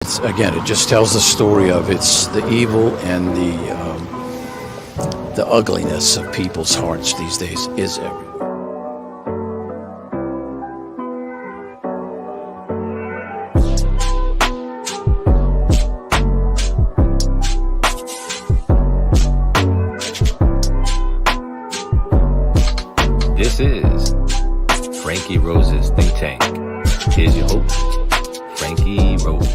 it's again, it just tells the story of it's the evil and the ugliness of people's hearts these days is everywhere. This is Frankie Rose's Think Tank. Here's your host, Frankie Rose.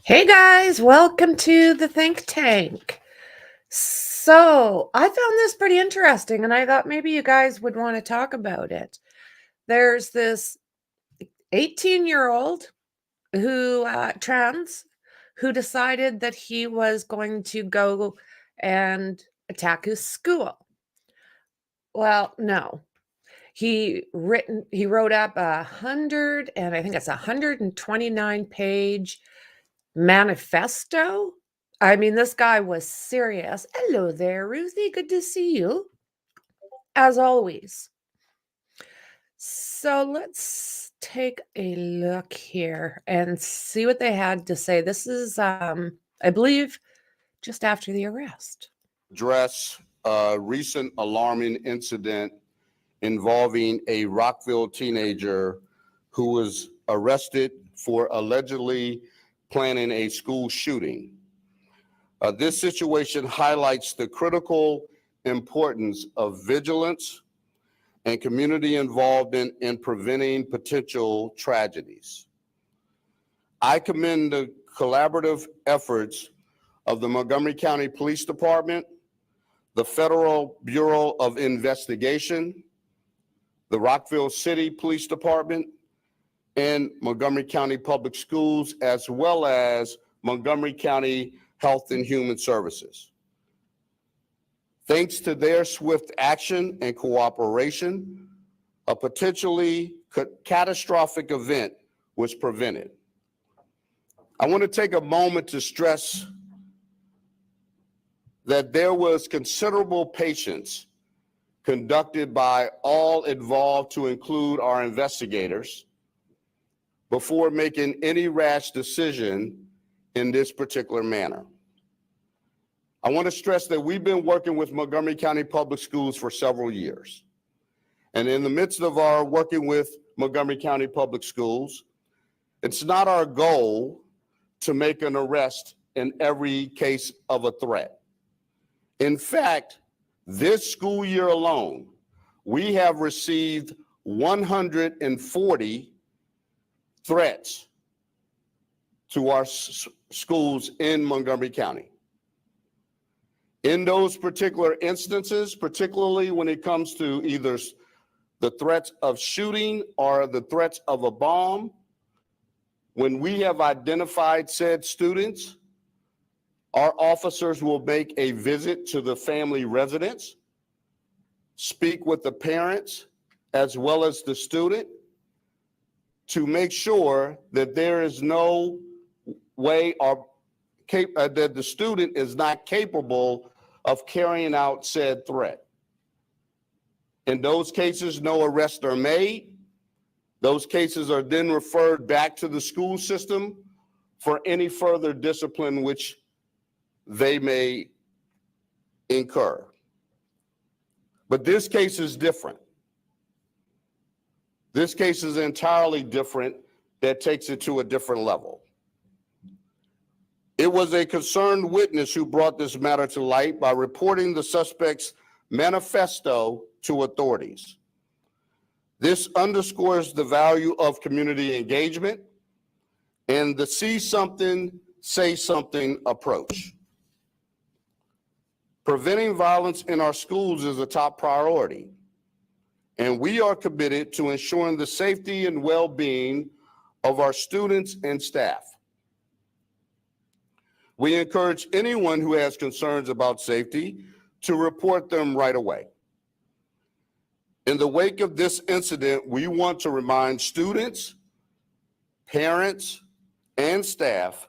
Hey guys, welcome to the Think Tank. So I found this pretty interesting and I thought maybe you guys would want to talk about it. There's this 18-year-old who trans who decided that he was going to go and attack his school. Well, no. He wrote up 129-page manifesto. I mean, this guy was serious. Hello there, Ruthie. Good to see you, as always. So let's take a look here and see what they had to say. This is, I believe, just after the arrest. Address a recent alarming incident involving a Rockville teenager who was arrested for allegedly planning a school shooting. This situation highlights the critical importance of vigilance and community involvement in preventing potential tragedies. I commend the collaborative efforts of the Montgomery County Police Department, the Federal Bureau of Investigation, the Rockville City Police Department, and Montgomery County Public Schools, as well as Montgomery County Health and Human Services. Thanks to their swift action and cooperation, a potentially catastrophic event was prevented. I want to take a moment to stress that there was considerable patience conducted by all involved, to include our investigators, before making any rash decision in this particular manner. I want to stress that we've been working with Montgomery County Public Schools for several years. And in the midst of our working with Montgomery County Public Schools, it's not our goal to make an arrest in every case of a threat. In fact, this school year alone, we have received 140 threats to our schools in Montgomery County. In those particular instances, particularly when it comes to either the threats of shooting or the threats of a bomb, when we have identified said students, our officers will make a visit to the family residence, speak with the parents as well as the student, to make sure that there is no way that the student is not capable of carrying out said threat. In those cases, no arrests are made. Those cases are then referred back to the school system for any further discipline which they may incur. But this case is different. This case is entirely different, that takes it to a different level. It was a concerned witness who brought this matter to light by reporting the suspect's manifesto to authorities. This underscores the value of community engagement and the see something, say something approach. Preventing violence in our schools is a top priority, and we are committed to ensuring the safety and well-being of our students and staff. We encourage anyone who has concerns about safety to report them right away. In the wake of this incident, we want to remind students, parents, and staff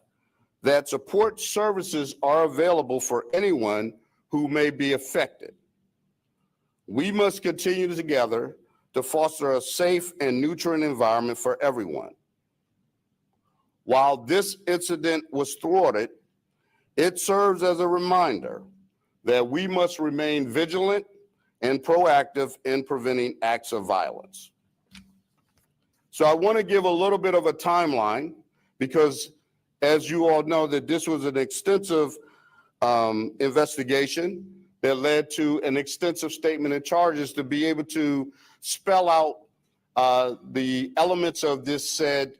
that support services are available for anyone who may be affected. We must continue together to foster a safe and nurturing environment for everyone. While this incident was thwarted, it serves as a reminder that we must remain vigilant and proactive in preventing acts of violence. So I want to give a little bit of a timeline because, as you all know, that this was an extensive investigation that led to an extensive statement and charges to be able to spell out the elements of this said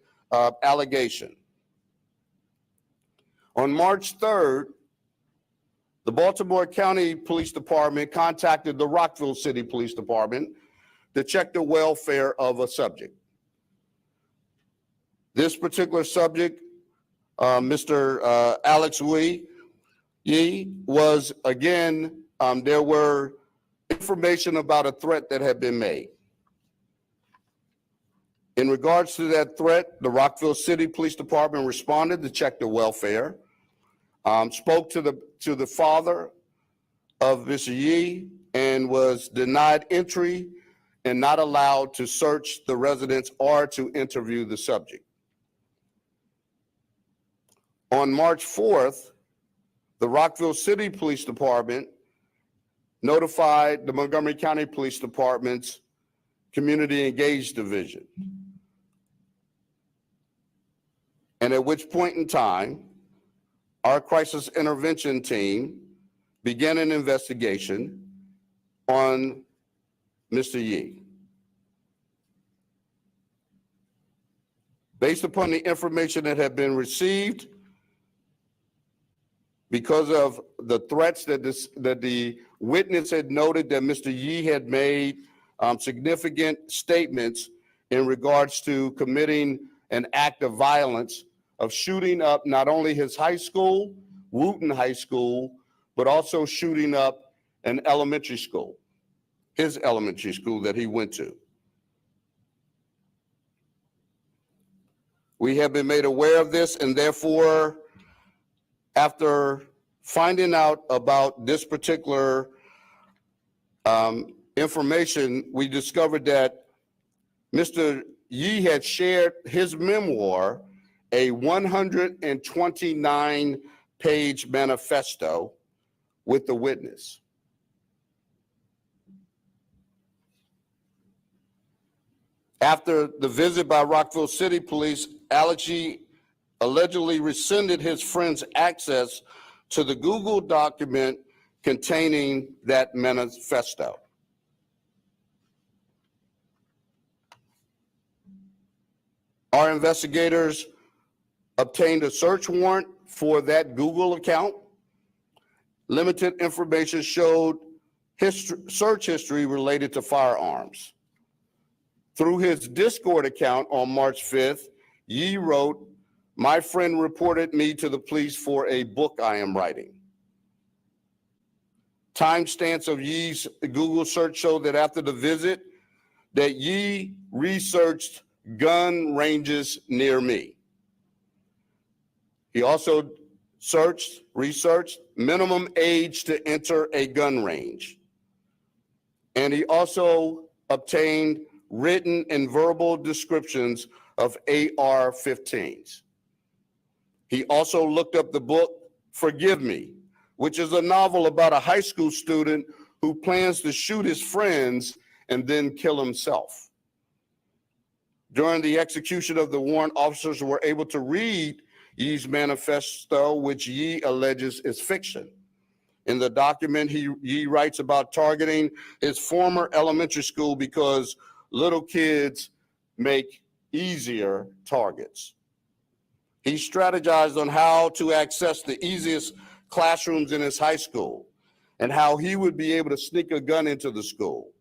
allegation. On March 3rd, the Baltimore County Police Department contacted the Rockville City Police Department to check the welfare of a subject. This particular subject, Mr. Alex Yi, was, again, there were information about a threat that had been made. In regards to that threat, the Rockville City Police Department responded to check the welfare, spoke to the father of Mr. Yi, and was denied entry and not allowed to search the residence or to interview the subject. On March 4th, the Rockville City Police Department notified the Montgomery County Police Department's Community Engaged Division. And at which point in time, our crisis intervention team began an investigation on Mr. Yi. Based upon the information that had been received, because of the threats that the witness had noted that Mr. Yi had made significant statements in regards to committing an act of violence of shooting up not only his high school, Wooten High School, but also shooting up an elementary school, his elementary school that he went to. We have been made aware of this, and therefore, after finding out about this particular information, we discovered that Mr. Yi had shared his memoir, a 129-page manifesto, with the witness. After the visit by Rockville City Police, Alex Yi allegedly rescinded his friend's access to the Google document containing that manifesto. Our investigators obtained a search warrant for that Google account. Limited information showed search history related to firearms. Through his Discord account on March 5th, Yi wrote, "My friend reported me to the police for a book I am writing." Timestamps of Yi's Google search show that after the visit, that Yi researched gun ranges near me. He also researched minimum age to enter a gun range. And he also obtained written and verbal descriptions of AR-15s. He also looked up the book, Forgive Me, which is a novel about a high school student who plans to shoot his friends and then kill himself. During the execution of the warrant, officers were able to read Yi's manifesto, which Yi alleges is fiction. In the document, Yi writes about targeting his former elementary school because little kids make easier targets. He strategized on how to access the easiest classrooms in his high school and how he would be able to sneak a gun into the school.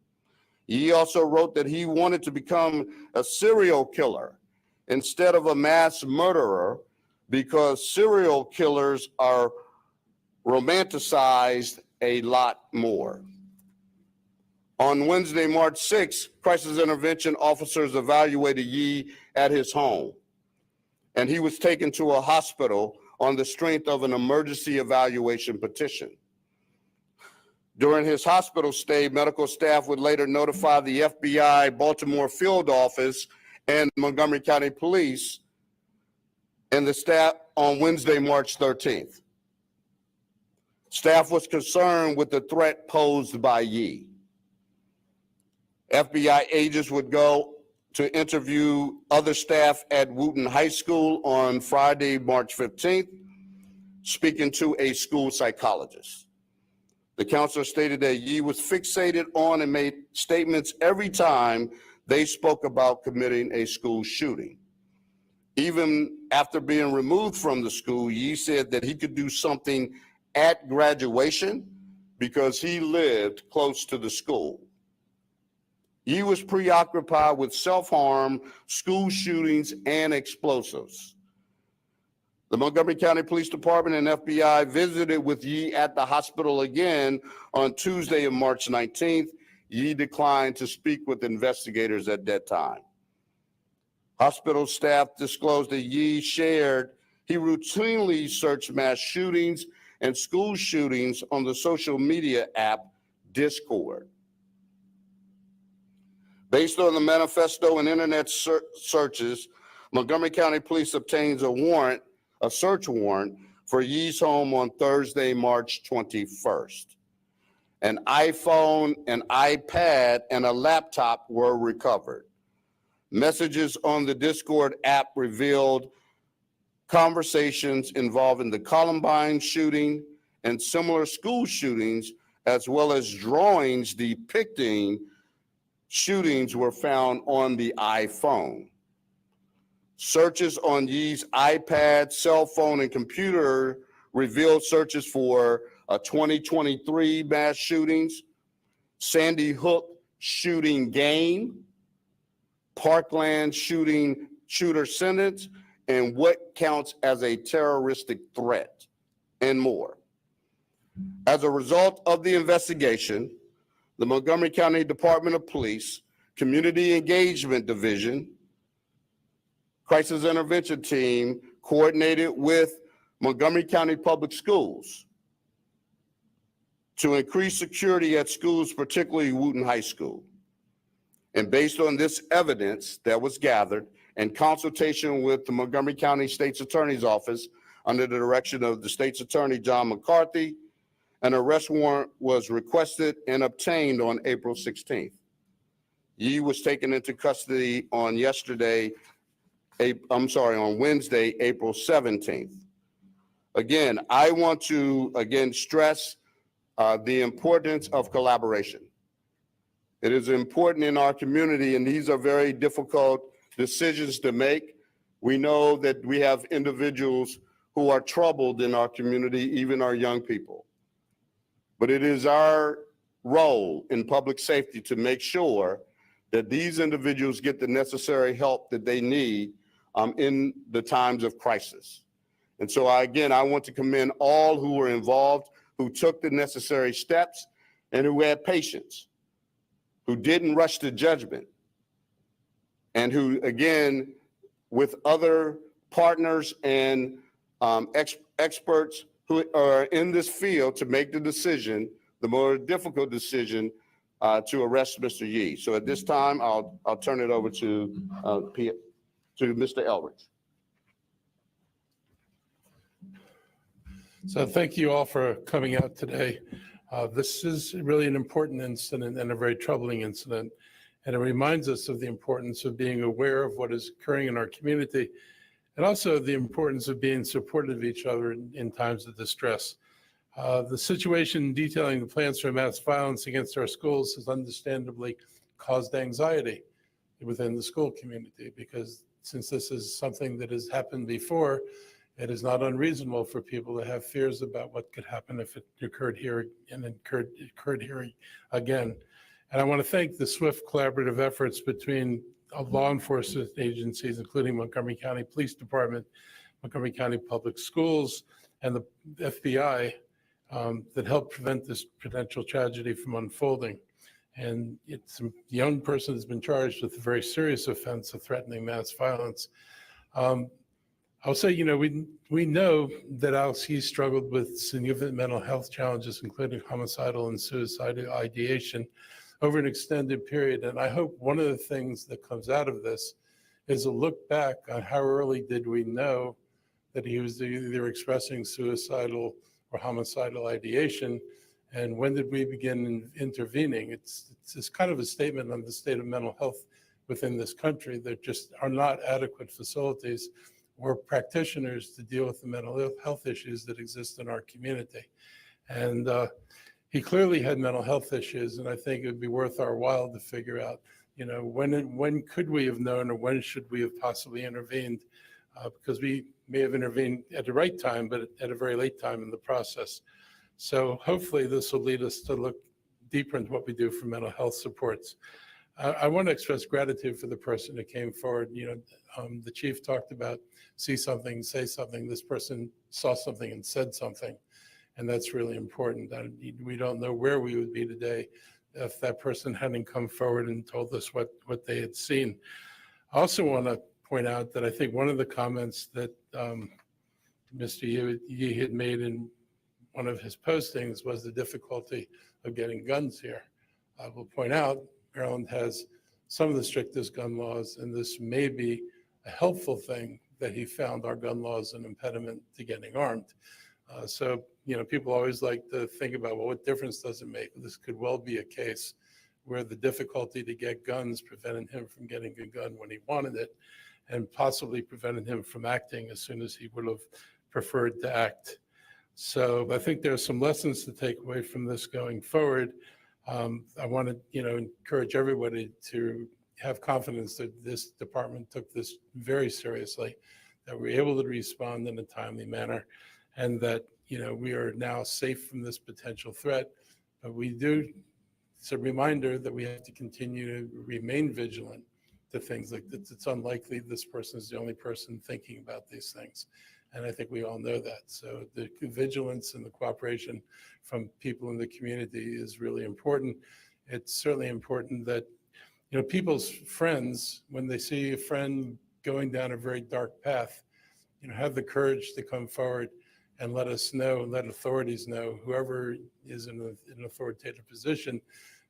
He also wrote that he wanted to become a serial killer instead of a mass murderer because serial killers are romanticized a lot more. On Wednesday, March 6th, crisis intervention officers evaluated Yi at his home, and he was taken to a hospital on the strength of an emergency evaluation petition. During his hospital stay, medical staff would later notify the FBI Baltimore field office and Montgomery County Police, and the staff on Wednesday, March 13th. Staff was concerned with the threat posed by Yi. FBI agents would go to interview other staff at Wooten High School on Friday, March 15th, speaking to a school psychologist. The counselor stated that Yi was fixated on and made statements every time they spoke about committing a school shooting. Even after being removed from the school, Yi said that he could do something at graduation because he lived close to the school. Yi was preoccupied with self-harm, school shootings, and explosives. The Montgomery County Police Department and FBI visited with Yi at the hospital again on Tuesday of March 19th. Yi declined to speak with investigators at that time. Hospital staff disclosed that Yi shared he routinely searched mass shootings and school shootings on the social media app Discord. Based on the manifesto and internet searches, Montgomery County Police obtains a search warrant for Yi's home on Thursday, March 21st. An iPhone, an iPad, and a laptop were recovered. Messages on the Discord app revealed conversations involving the Columbine shooting and similar school shootings, as well as drawings depicting shootings were found on the iPhone. Searches on Yi's iPad, cell phone, and computer revealed searches for 2023 mass shootings, Sandy Hook shooting game, Parkland shooter sentence, and what counts as a terroristic threat, and more. As a result of the investigation, the Montgomery County Department of Police, Community Engagement Division, Crisis Intervention Team coordinated with Montgomery County Public Schools to increase security at schools, particularly Wooten High School. And based on this evidence that was gathered and consultation with the Montgomery County State's Attorney's Office under the direction of the State's Attorney John McCarthy, an arrest warrant was requested and obtained on April 16th. Yi was taken into custody on Wednesday, April 17th. Again, I want to stress the importance of collaboration. It is important in our community, and these are very difficult decisions to make. We know that we have individuals who are troubled in our community, even our young people. But it is our role in public safety to make sure that these individuals get the necessary help that they need in the times of crisis. And so I want to commend all who were involved, who took the necessary steps, and who had patience, who didn't rush to judgment, and who, again, with other partners and experts who are in this field to make the decision, the more difficult decision to arrest Mr. Yi. So at this time, I'll turn it over to Mr. Elridge. So thank you all for coming out today. This is really an important incident and a very troubling incident. And it reminds us of the importance of being aware of what is occurring in our community, and also the importance of being supportive of each other in times of distress. The situation detailing the plans for mass violence against our schools has understandably caused anxiety within the school community, because since this is something that has happened before, it is not unreasonable for people to have fears about what could happen if it occurred here and occurred here again. And I want to thank the swift collaborative efforts between law enforcement agencies, including Montgomery County Police Department, Montgomery County Public Schools, and the FBI that helped prevent this potential tragedy from unfolding. And it's a young person has been charged with a very serious offense of threatening mass violence. I'll say, we know that Alex Yi struggled with significant mental health challenges, including homicidal and suicidal ideation over an extended period. And I hope one of the things that comes out of this is a look back on how early did we know that he was either expressing suicidal or homicidal ideation. And when did we begin intervening? It's kind of a statement on the state of mental health within this country. There just are not adequate facilities or practitioners to deal with the mental health issues that exist in our community. And he clearly had mental health issues, and I think it would be worth our while to figure out, when could we have known, or when should we have possibly intervened? Because we may have intervened at the right time, but at a very late time in the process. So hopefully this will lead us to look deeper into what we do for mental health supports. I want to express gratitude for the person who came forward. The chief talked about see something, say something. This person saw something and said something, and that's really important. We don't know where we would be today if that person hadn't come forward and told us what they had seen. I also want to point out that I think one of the comments that Mr. Yee had made in one of his postings was the difficulty of getting guns here. I will point out Maryland has some of the strictest gun laws, and this may be a helpful thing that he found our gun laws an impediment to getting armed. So people always like to think about, well, what difference does it make? This could well be a case where the difficulty to get guns prevented him from getting a gun when he wanted it, and possibly prevented him from acting as soon as he would have preferred to act. So I think there are some lessons to take away from this going forward. I want to, encourage everybody to have confidence that this department took this very seriously, that we're able to respond in a timely manner, and that, we are now safe from this potential threat. But it's a reminder that we have to continue to remain vigilant to things like this. It's unlikely this person is the only person thinking about these things. And I think we all know that. So the vigilance and the cooperation from people in the community is really important. It's certainly important that, people's friends, when they see a friend going down a very dark path, have the courage to come forward and let us know, and let authorities know, whoever is in an authoritative position,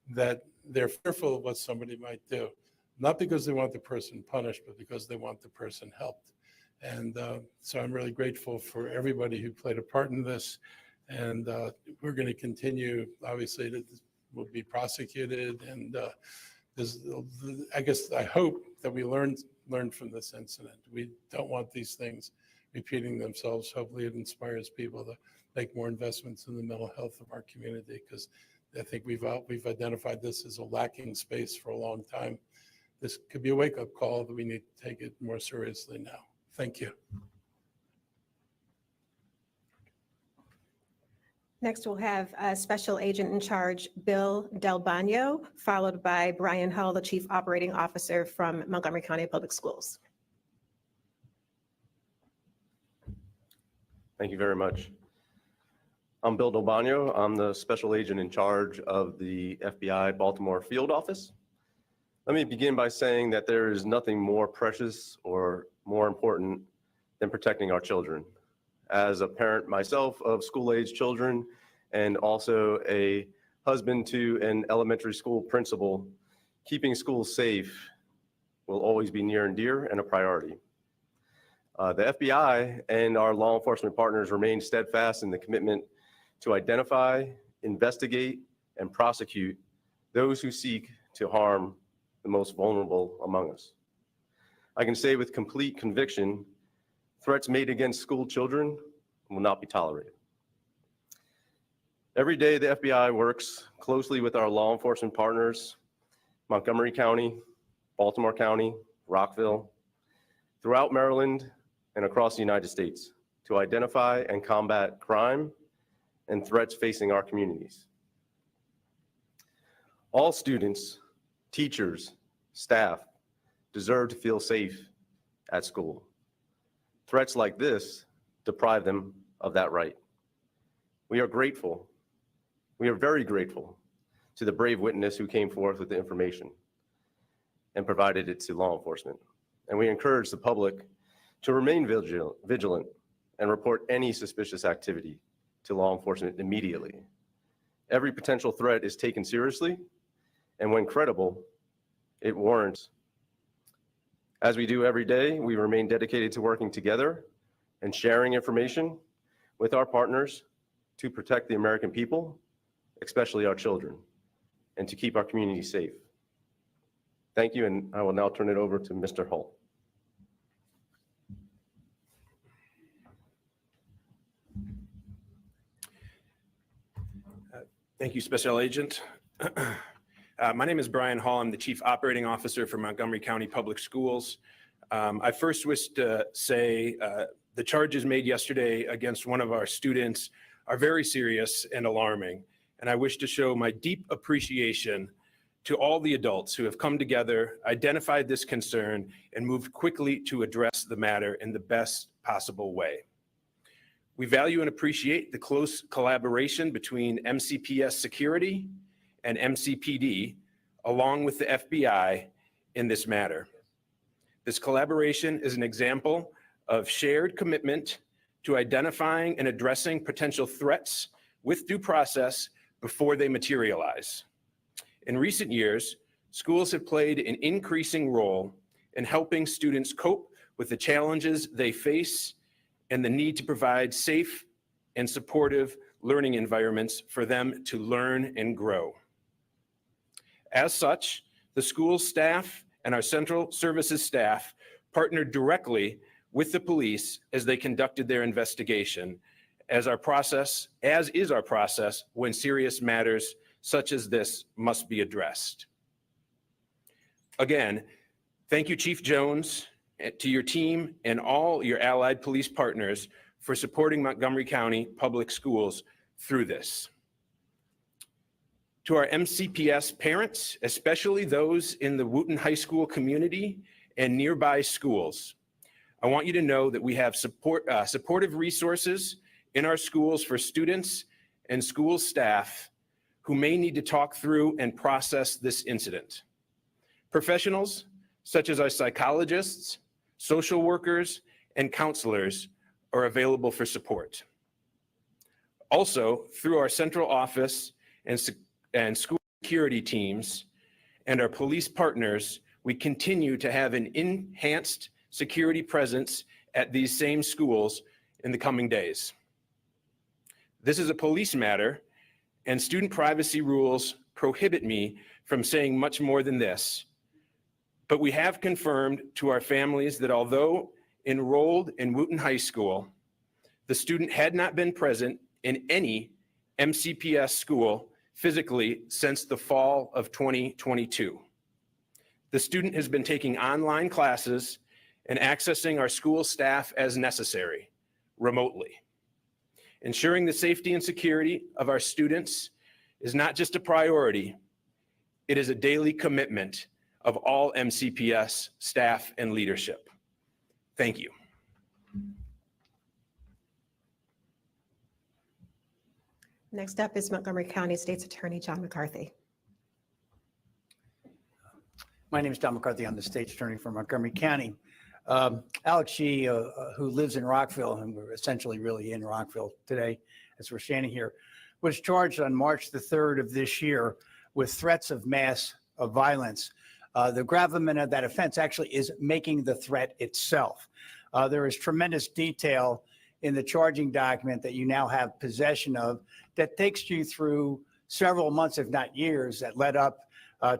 that they're fearful of what somebody might do. Not because they want the person punished, but because they want the person helped. And so I'm really grateful for everybody who played a part in this. And we're going to continue, obviously, that will be prosecuted. And I hope that we learned from this incident. We don't want these things repeating themselves. Hopefully it inspires people to make more investments in the mental health of our community, because I think we've identified this as a lacking space for a long time. This could be a wake-up call that we need to take it more seriously now. Thank you. Next, we'll have Special Agent in Charge Bill Del Bagno, followed by Brian Hull, the Chief Operating Officer from Montgomery County Public Schools. Thank you very much. I'm Bill Del Bagno. I'm the Special Agent in Charge of the FBI Baltimore Field Office. Let me begin by saying that there is nothing more precious or more important than protecting our children. As a parent myself of school-age children, and also a husband to an elementary school principal, keeping schools safe will always be near and dear and a priority. The FBI and our law enforcement partners remain steadfast in the commitment to identify, investigate, and prosecute those who seek to harm the most vulnerable among us. I can say with complete conviction, threats made against school children will not be tolerated. Every day, the FBI works closely with our law enforcement partners, Montgomery County, Baltimore County, Rockville, throughout Maryland, and across the United States to identify and combat crime and threats facing our communities. All students, teachers, staff deserve to feel safe at school. Threats like this deprive them of that right. We are grateful. We are very grateful to the brave witness who came forth with the information and provided it to law enforcement. And we encourage the public to remain vigilant and report any suspicious activity to law enforcement immediately. Every potential threat is taken seriously, and when credible, it warrants. As we do every day, we remain dedicated to working together and sharing information with our partners to protect the American people, especially our children, and to keep our community safe. Thank you, and I will now turn it over to Mr. Hull. Thank you, Special Agent. My name is Brian Hall. I'm the Chief Operating Officer for Montgomery County Public Schools. I first wish to say the charges made yesterday against one of our students are very serious and alarming. And I wish to show my deep appreciation to all the adults who have come together, identified this concern, and moved quickly to address the matter in the best possible way. We value and appreciate the close collaboration between MCPS Security and MCPD, along with the FBI, in this matter. This collaboration is an example of shared commitment to identifying and addressing potential threats with due process before they materialize. In recent years, schools have played an increasing role in helping students cope with the challenges they face and the need to provide safe and supportive learning environments for them to learn and grow. As such, the school staff and our central services staff partnered directly with the police as they conducted their investigation, as is our process when serious matters such as this must be addressed. Again, thank you, Chief Jones, to your team and all your allied police partners for supporting Montgomery County Public Schools through this. To our MCPS parents, especially those in the Wootton High School community and nearby schools, I want you to know that we have supportive resources in our schools for students and school staff who may need to talk through and process this incident. Professionals such as our psychologists, social workers, and counselors are available for support. Also, through our central office and school security teams and our police partners, we continue to have an enhanced security presence at these same schools in the coming days. This is a police matter, and student privacy rules prohibit me from saying much more than this. But we have confirmed to our families that although enrolled in Wootton High School, the student had not been present in any MCPS school physically since the fall of 2022. The student has been taking online classes and accessing our school staff as necessary, remotely. Ensuring the safety and security of our students is not just a priority, it is a daily commitment of all MCPS staff and leadership. Thank you. Next up is Montgomery County State's Attorney John McCarthy. My name is Don McCarthy. I'm the State's Attorney for Montgomery County. Alex Shee, who lives in Rockville, and we're essentially really in Rockville today as we're standing here, was charged on March the 3rd of this year with threats of mass violence. The gravamen of that offense actually is making the threat itself. There is tremendous detail in the charging document that you now have possession of that takes you through several months, if not years, that led up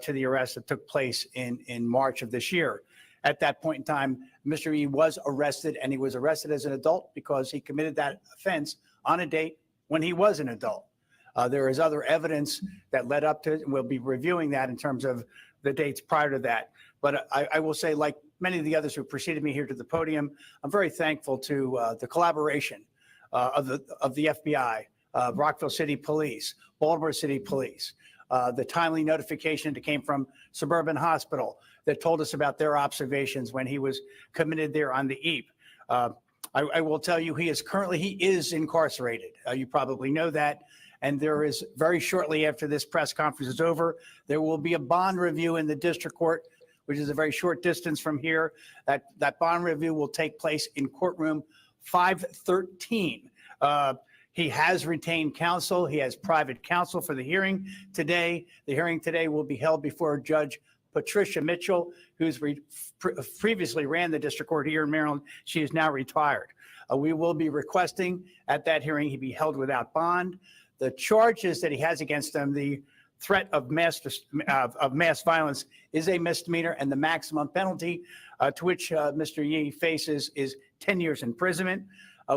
to the arrest that took place in March of this year. At that point in time, Mr. E was arrested, and he was arrested as an adult because he committed that offense on a date when he was an adult. There is other evidence that led up to it, and we'll be reviewing that in terms of the dates prior to that. But I will say, like many of the others who preceded me here to the podium, I'm very thankful to the collaboration of the FBI, Rockville City Police, Baltimore City Police, the timely notification that came from Suburban Hospital that told us about their observations when he was committed there on the eve. I will tell you, he is incarcerated. You probably know that. And there is, very shortly after this press conference is over, there will be a bond review in the district court, which is a very short distance from here. That bond review will take place in courtroom 513. He has retained counsel. He has private counsel for the hearing today. The hearing today will be held before Judge Patricia Mitchell, who's previously ran the district court here in Maryland. She is now retired. We will be requesting at that hearing he be held without bond. The charges that he has against him, the threat of mass violence, is a misdemeanor, and the maximum penalty to which Mr. Yi faces is 10 years imprisonment.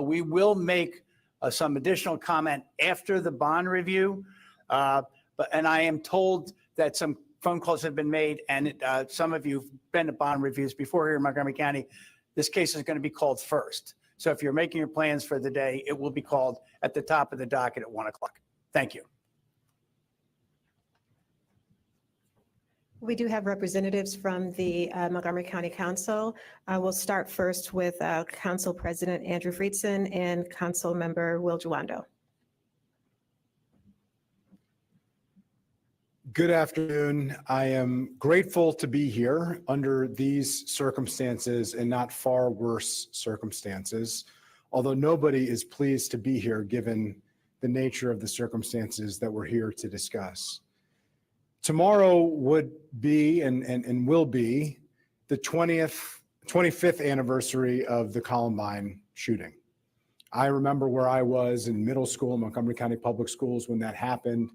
We will make some additional comment after the bond review, and I am told that some phone calls have been made, and some of you have been to bond reviews before here in Montgomery County. This case is going to be called first. So if you're making your plans for the day, it will be called at the top of the docket at 1 o'clock. Thank you. We do have representatives from the Montgomery County Council. We'll start first with Council President Andrew Friedson and Council Member Will Juando. Good afternoon. I am grateful to be here under these circumstances and not far worse circumstances, although nobody is pleased to be here given the nature of the circumstances that we're here to discuss. Tomorrow would be and will be the 25th anniversary of the Columbine shooting. I remember where I was in middle school in Montgomery County Public Schools when that happened,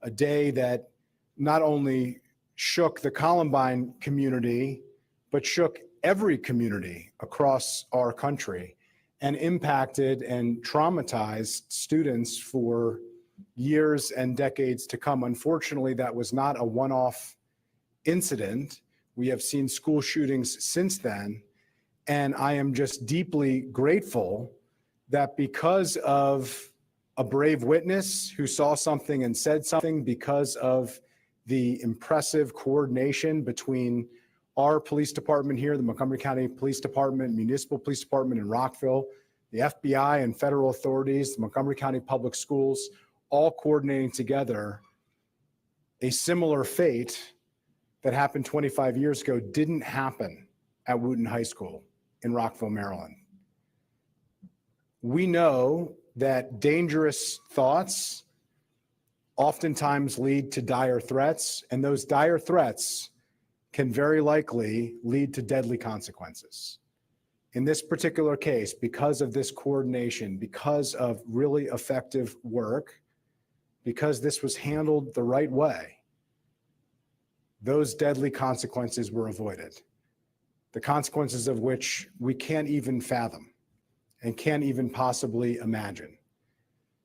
a day that not only shook the Columbine community, but shook every community across our country and impacted and traumatized students for years and decades to come. Unfortunately, that was not a one-off incident. We have seen school shootings since then, and I am just deeply grateful that because of a brave witness who saw something and said something, because of the impressive coordination between our police department here, the Montgomery County Police Department, Municipal Police Department in Rockville, the FBI and federal authorities, the Montgomery County Public Schools, all coordinating together, a similar fate that happened 25 years ago didn't happen at Wooten High School in Rockville, Maryland. We know that dangerous thoughts oftentimes lead to dire threats, and those dire threats can very likely lead to deadly consequences. In this particular case, because of this coordination, because of really effective work, because this was handled the right way, those deadly consequences were avoided. The consequences of which we can't even fathom and can't even possibly imagine.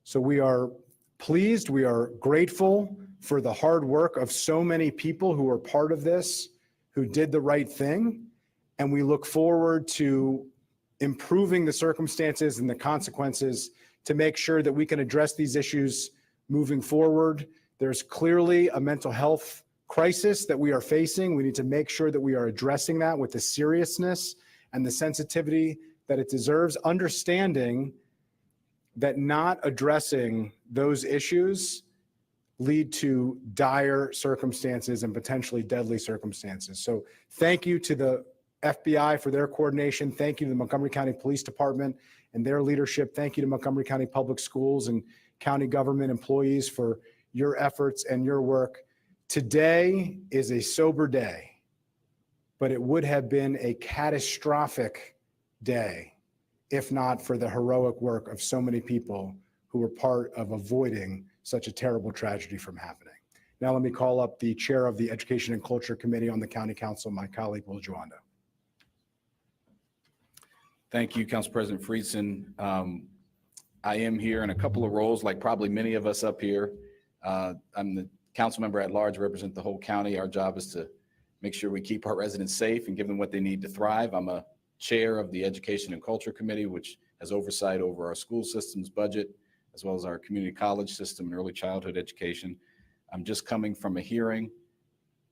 So we are pleased, we are grateful for the hard work of so many people who are part of this, who did the right thing, and we look forward to improving the circumstances and the consequences to make sure that we can address these issues moving forward. There's clearly a mental health crisis that we are facing. We need to make sure that we are addressing that with the seriousness and the sensitivity that it deserves, understanding that not addressing those issues lead to dire circumstances and potentially deadly circumstances. So thank you to the FBI for their coordination. Thank you to the Montgomery County Police Department and their leadership. Thank you to Montgomery County Public Schools and county government employees for your efforts and your work. Today is a sober day, but it would have been a catastrophic day if not for the heroic work of so many people who were part of avoiding such a terrible tragedy from happening. Now let me call up the chair of the Education and Culture Committee on the County Council, my colleague, Will Juando. Thank you, Council President Friedson. I am here in a couple of roles, like probably many of us up here. I'm the council member at large, represent the whole county. Our job is to make sure we keep our residents safe and give them what they need to thrive. I'm a chair of the Education and Culture Committee, which has oversight over our school system's budget, as well as our community college system and early childhood education. I'm just coming from a hearing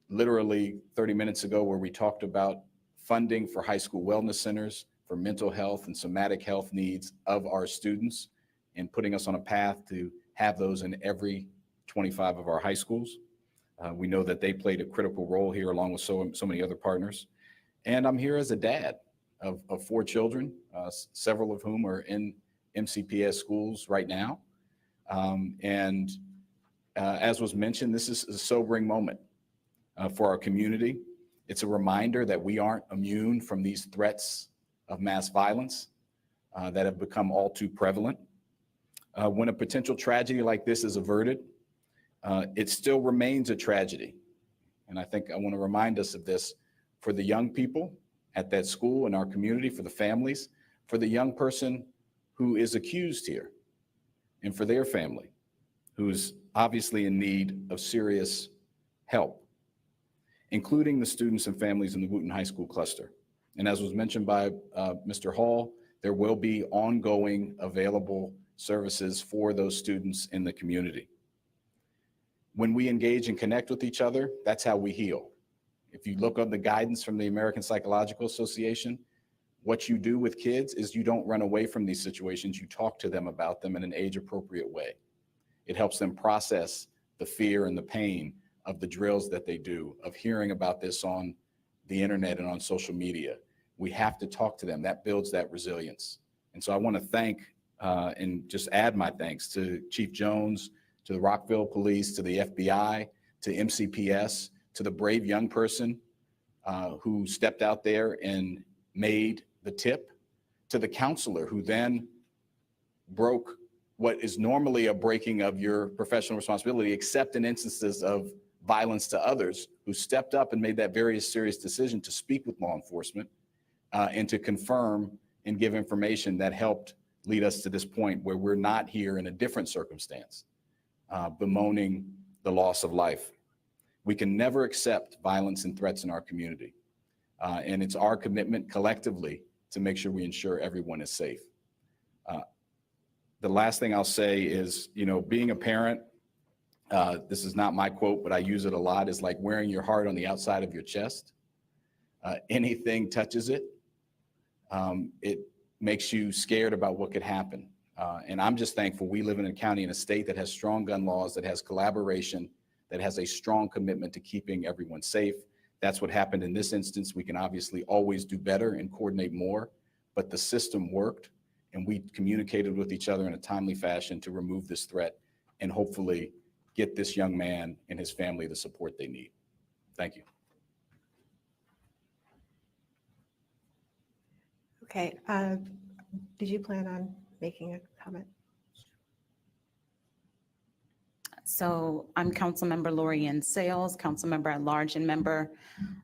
literally 30 minutes ago where we talked about funding for high school wellness centers for mental health and somatic health needs of our students and putting us on a path to have those in every 25 of our high schools. We know that they played a critical role here along with so many other partners. And I'm here as a dad of 4 children, several of whom are in MCPS schools right now. As was mentioned, this is a sobering moment for our community. It's a reminder that we aren't immune from these threats of mass violence. that have become all too prevalent. When a potential tragedy like this is averted, it still remains a tragedy. And I think I want to remind us of this for the young people at that school, in our community, for the families, for the young person who is accused here, and for their family, who's obviously in need of serious help, including the students and families in the Wooten High School cluster. And as was mentioned by Mr. Hall, there will be ongoing available services for those students in the community. When we engage and connect with each other, that's how we heal. If you look on the guidance from the American Psychological Association, what you do with kids is you don't run away from these situations, you talk to them about them in an age-appropriate way. It helps them process the fear and the pain of the drills that they do, of hearing about this on the internet and on social media. We have to talk to them. That builds that resilience. And so I want to thank and just add my thanks to Chief Jones, to the Rockville Police, to the FBI, to MCPS, to the brave young person who stepped out there and made the tip, to the counselor who then broke what is normally a breaking of your professional responsibility, except in instances of violence to others, who stepped up and made that very serious decision to speak with law enforcement and to confirm and give information that helped lead us to this point where we're not here in a different circumstance, bemoaning the loss of life. We can never accept violence and threats in our community. And it's our commitment collectively to make sure we ensure everyone is safe. The last thing I'll say is, you know, being a parent, this is not my quote, but I use it a lot, is like wearing your heart on the outside of your chest. Anything touches it, it makes you scared about what could happen. And I'm just thankful we live in a county and a state that has strong gun laws, that has collaboration, that has a strong commitment to keeping everyone safe. That's what happened in this instance. We can obviously always do better and coordinate more, but the system worked and we communicated with each other in a timely fashion to remove this threat and hopefully get this young man and his family the support they need. Thank you. Okay, did you plan on making a comment? So I'm Councilmember Lori Ann Sales, Councilmember at Large and member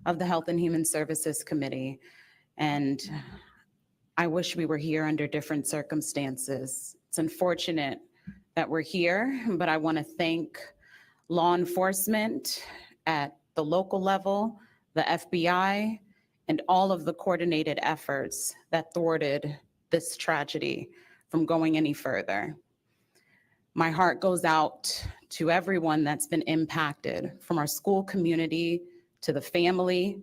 of the Health and Human Services Committee. And I wish we were here under different circumstances. It's unfortunate that we're here, but I want to thank law enforcement at the local level, the FBI, and all of the coordinated efforts that thwarted this tragedy from going any further. My heart goes out to everyone that's been impacted, from our school community to the family.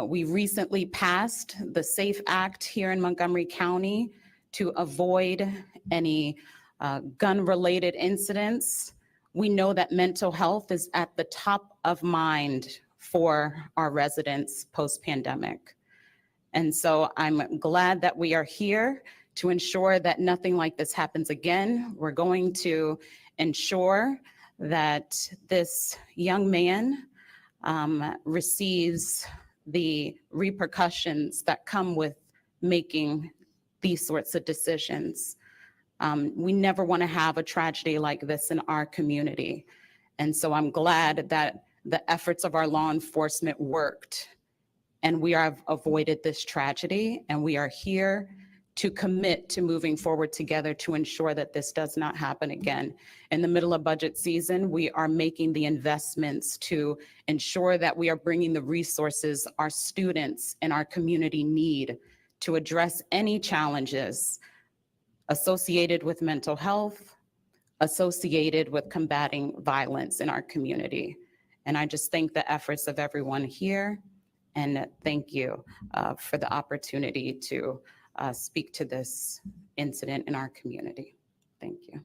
We recently passed the SAFE Act here in Montgomery County to avoid any gun-related incidents. We know that mental health is at the top of mind for our residents post-pandemic. And so I'm glad that we are here to ensure that nothing like this happens again. We're going to ensure that this young man receives the repercussions that come with making these sorts of decisions. We never want to have a tragedy like this in our community. And so I'm glad that the efforts of our law enforcement worked and we have avoided this tragedy, and we are here to commit to moving forward together to ensure that this does not happen again. In the middle of budget season, we are making the investments to ensure that we are bringing the resources our students and our community need to address any challenges associated with mental health, associated with combating violence in our community. And I just thank the efforts of everyone here, and thank you for the opportunity to speak to this incident in our community. Thank you.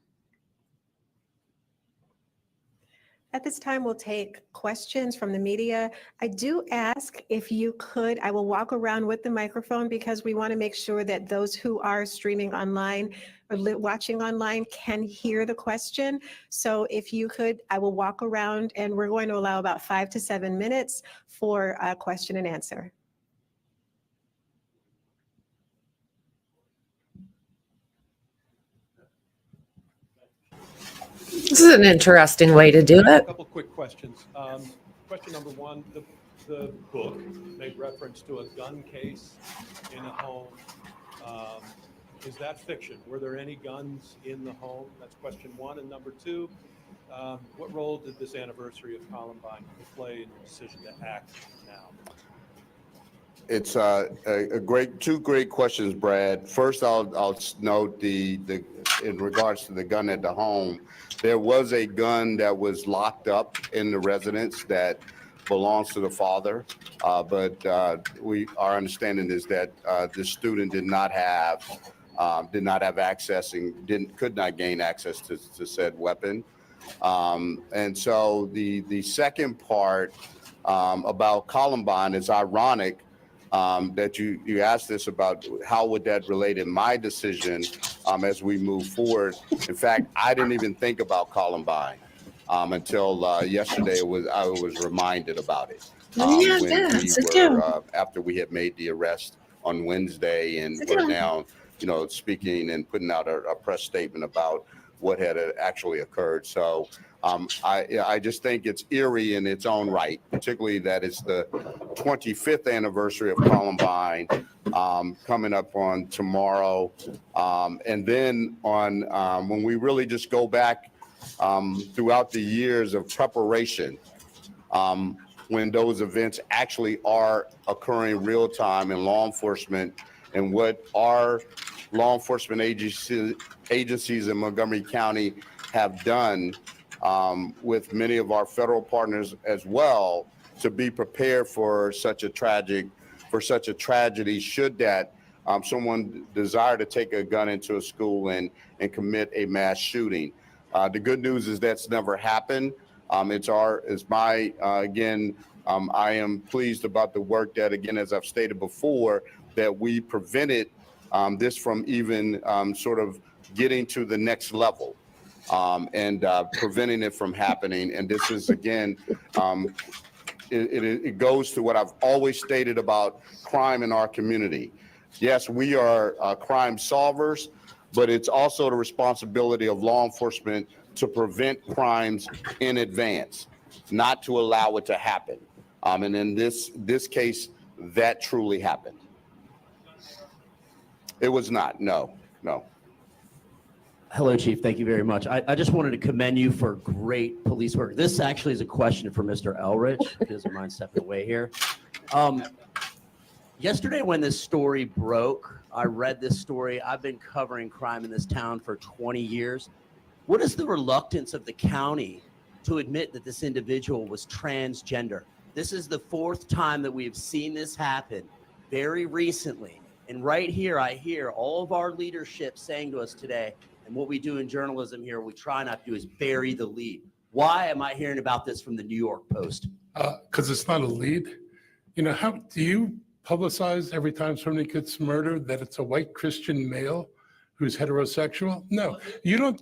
At this time, we'll take questions from the media. I do ask if you could, I will walk around with the microphone because we want to make sure that those who are streaming online or watching online can hear the question. So if you could, I will walk around, and we're going to allow about 5 to 7 minutes for question and answer. This is an interesting way to do I have it. a couple quick questions. Question number one, the book made reference to a gun case in a home. Is that fiction? Were there any guns in the home? That's question one. And number two, what role did this anniversary of Columbine play in your decision to act now? It's two great questions, Brad. First, I'll note in regards to the gun at the home, there was a gun that was locked up in the residence that belongs to the father, but our understanding is that the student did not have access and could not gain access to said weapon. And so the second part about Columbine is ironic that you asked this about how would that relate in my decision as we move forward. In fact, I didn't even think about Columbine until yesterday. I was reminded about it after we had made the arrest on Wednesday, and we're now speaking and putting out a press statement about what had actually occurred. So I just think it's eerie in its own right, particularly that it's the 25th anniversary of Columbine coming up on tomorrow. And then when we really just go back throughout the years of preparation, when those events actually are occurring real time in law enforcement, and what our law enforcement agencies in Montgomery County have done with many of our federal partners as well, to be prepared for such a tragedy should that someone desire to take a gun into a school and commit a mass shooting. The good news is that's never happened. I am pleased about the work that, again, as I've stated before, that we prevented this from even sort of getting to the next level and preventing it from happening. And this is, again, it goes to what I've always stated about crime in our community. Yes, we are crime solvers, but it's also the responsibility of law enforcement to prevent crimes in advance, not to allow it to happen. And in this case, that truly happened. It was not, no. Hello, Chief. Thank you very much. I just wanted to commend you for great police work. This actually is a question for Mr. Elrich, if he doesn't mind stepping away here. Yesterday when this story broke, I read this story. I've been covering crime in this town for 20 years. What is the reluctance of the county to admit that this individual was transgender? This is the fourth time that we've seen this happen very recently. And right here, I hear all of our leadership saying to us today, and what we do in journalism here, we try not to do, is bury the lead. Why am I hearing about this from the New York Post? Because it's not a lead. How do you publicize every time somebody gets murdered that it's a white Christian male who's heterosexual? No, you don't.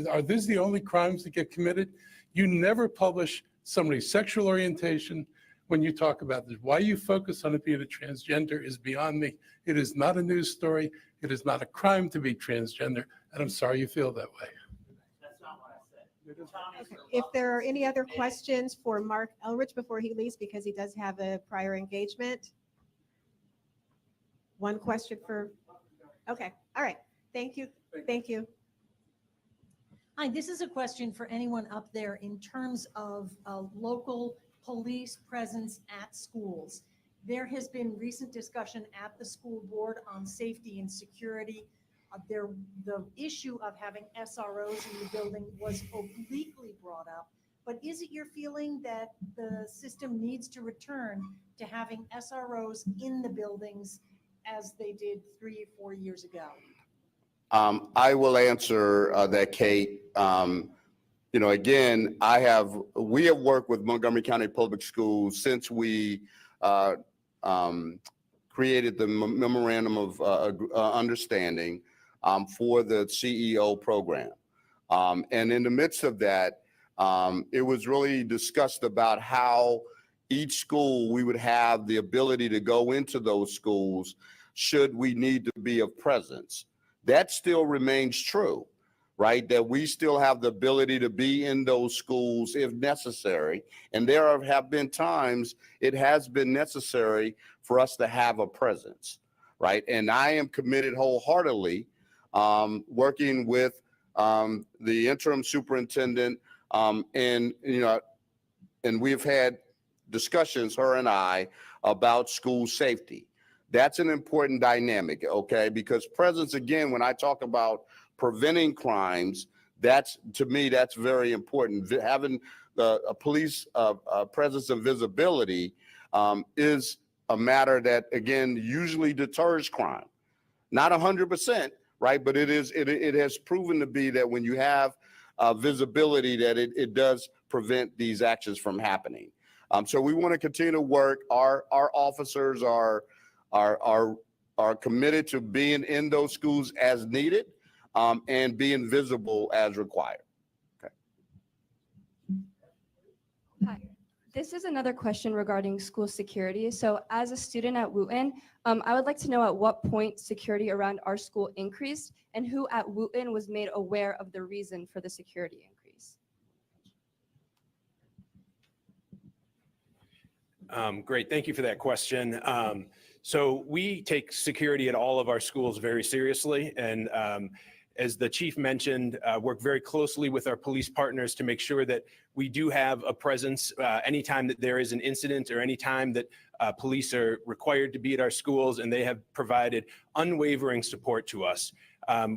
Are these the only crimes that get committed? You never publish somebody's sexual orientation when you talk about this. Why you focus on it being a transgender is beyond me. It is not a news story. It is not a crime to be transgender, and I'm sorry you feel that way. That's not what I said. Okay. If there are any other questions for Mark Elrich before he leaves, because he does have a prior engagement. One question okay. All right. Thank you. Thank you. Hi, this is a question for anyone up there in terms of local police presence at schools. There has been recent discussion at the school board on safety and security. The issue of having SROs in the building was obliquely brought up, but is it your feeling that the system needs to return to having SROs in the buildings as they did 3 or 4 years ago? I will answer that, Kate. Again, we have worked with Montgomery County Public Schools since we created the memorandum of understanding for the CEO program. And in the midst of that, it was really discussed about how each school, we would have the ability to go into those schools should we need to be of presence. That still remains true. right? That we still have the ability to be in those schools if necessary. And there have been times it has been necessary for us to have a presence, right? And I am committed wholeheartedly, working with the interim superintendent, and we've had discussions, her and I, about school safety. That's an important dynamic, okay? Because presence, again, when I talk about preventing crimes, to me, that's very important. Having a police presence and visibility is a matter that, again, usually deters crime. Not 100%, right? But it has proven to be that when you have visibility, that it does prevent these actions from happening. So we want to continue to work. Our officers are committed to being in those schools as needed, and being visible as required. Okay. Hi. This is another question regarding school security. So as a student at Wooten, I would like to know at what point security around our school increased and who at Wooten was made aware of the reason for the security increase. Great, thank you for that question. So we take security at all of our schools very seriously, and as the chief mentioned, work very closely with our police partners to make sure that we do have a presence anytime that there is an incident or anytime that police are required to be at our schools, and they have provided unwavering support to us.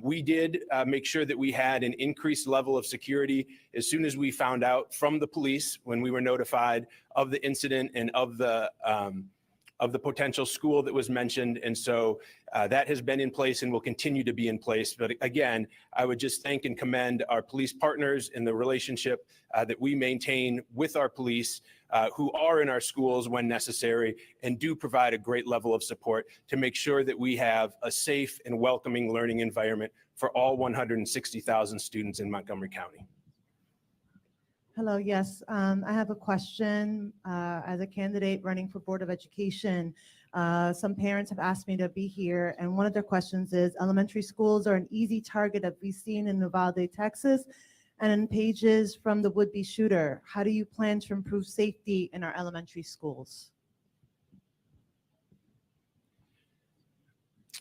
We did make sure that we had an increased level of security as soon as we found out from the police when we were notified of the incident and of the potential school that was mentioned. And so that has been in place and will continue to be in place. But again, I would just thank and commend our police partners in the relationship that we maintain with our police who are in our schools when necessary and do provide a great level of support to make sure that we have a safe and welcoming learning environment for all 160,000 students in Montgomery County. Hello, yes, I have a question. As a candidate running for Board of Education, some parents have asked me to be here, and one of their questions is, elementary schools are an easy target of be seen in Uvalde, Texas, and in pages from the would-be shooter. How do you plan to improve safety in our elementary schools?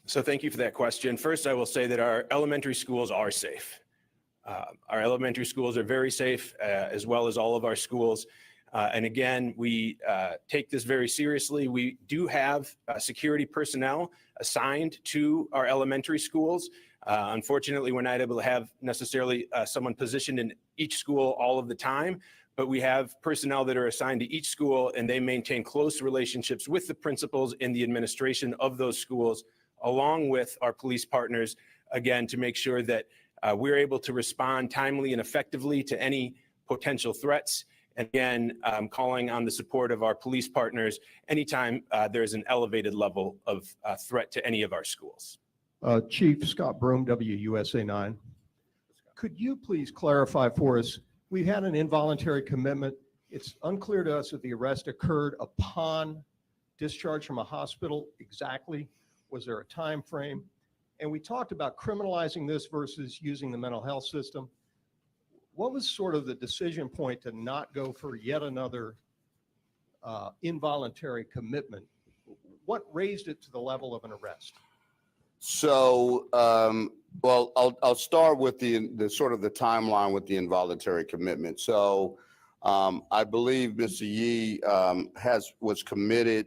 So thank you for that question. First, I will say that our elementary schools are safe. Our elementary schools are very safe, as well as all of our schools. And again, we take this very seriously. We do have security personnel assigned to our elementary schools. Unfortunately, we're not able to have necessarily someone positioned in each school all of the time, but we have personnel that are assigned to each school, and they maintain close relationships with the principals and the administration of those schools, along with our police partners, again, to make sure that we're able to respond timely and effectively to any potential threats. And again, calling on the support of our police partners anytime there's an elevated level of threat to any of our schools. Chief Scott Broom, WUSA 9. Could you please clarify for us, we had an involuntary commitment. It's unclear to us if the arrest occurred upon discharge from a hospital exactly. Was there a time frame? And we talked about criminalizing this versus using the mental health system. What was sort of the decision point to not go for yet another involuntary commitment? What raised it to the level of an arrest? So, well, I'll start with the sort of the timeline with the involuntary commitment. So, I believe Mr. Yee was committed.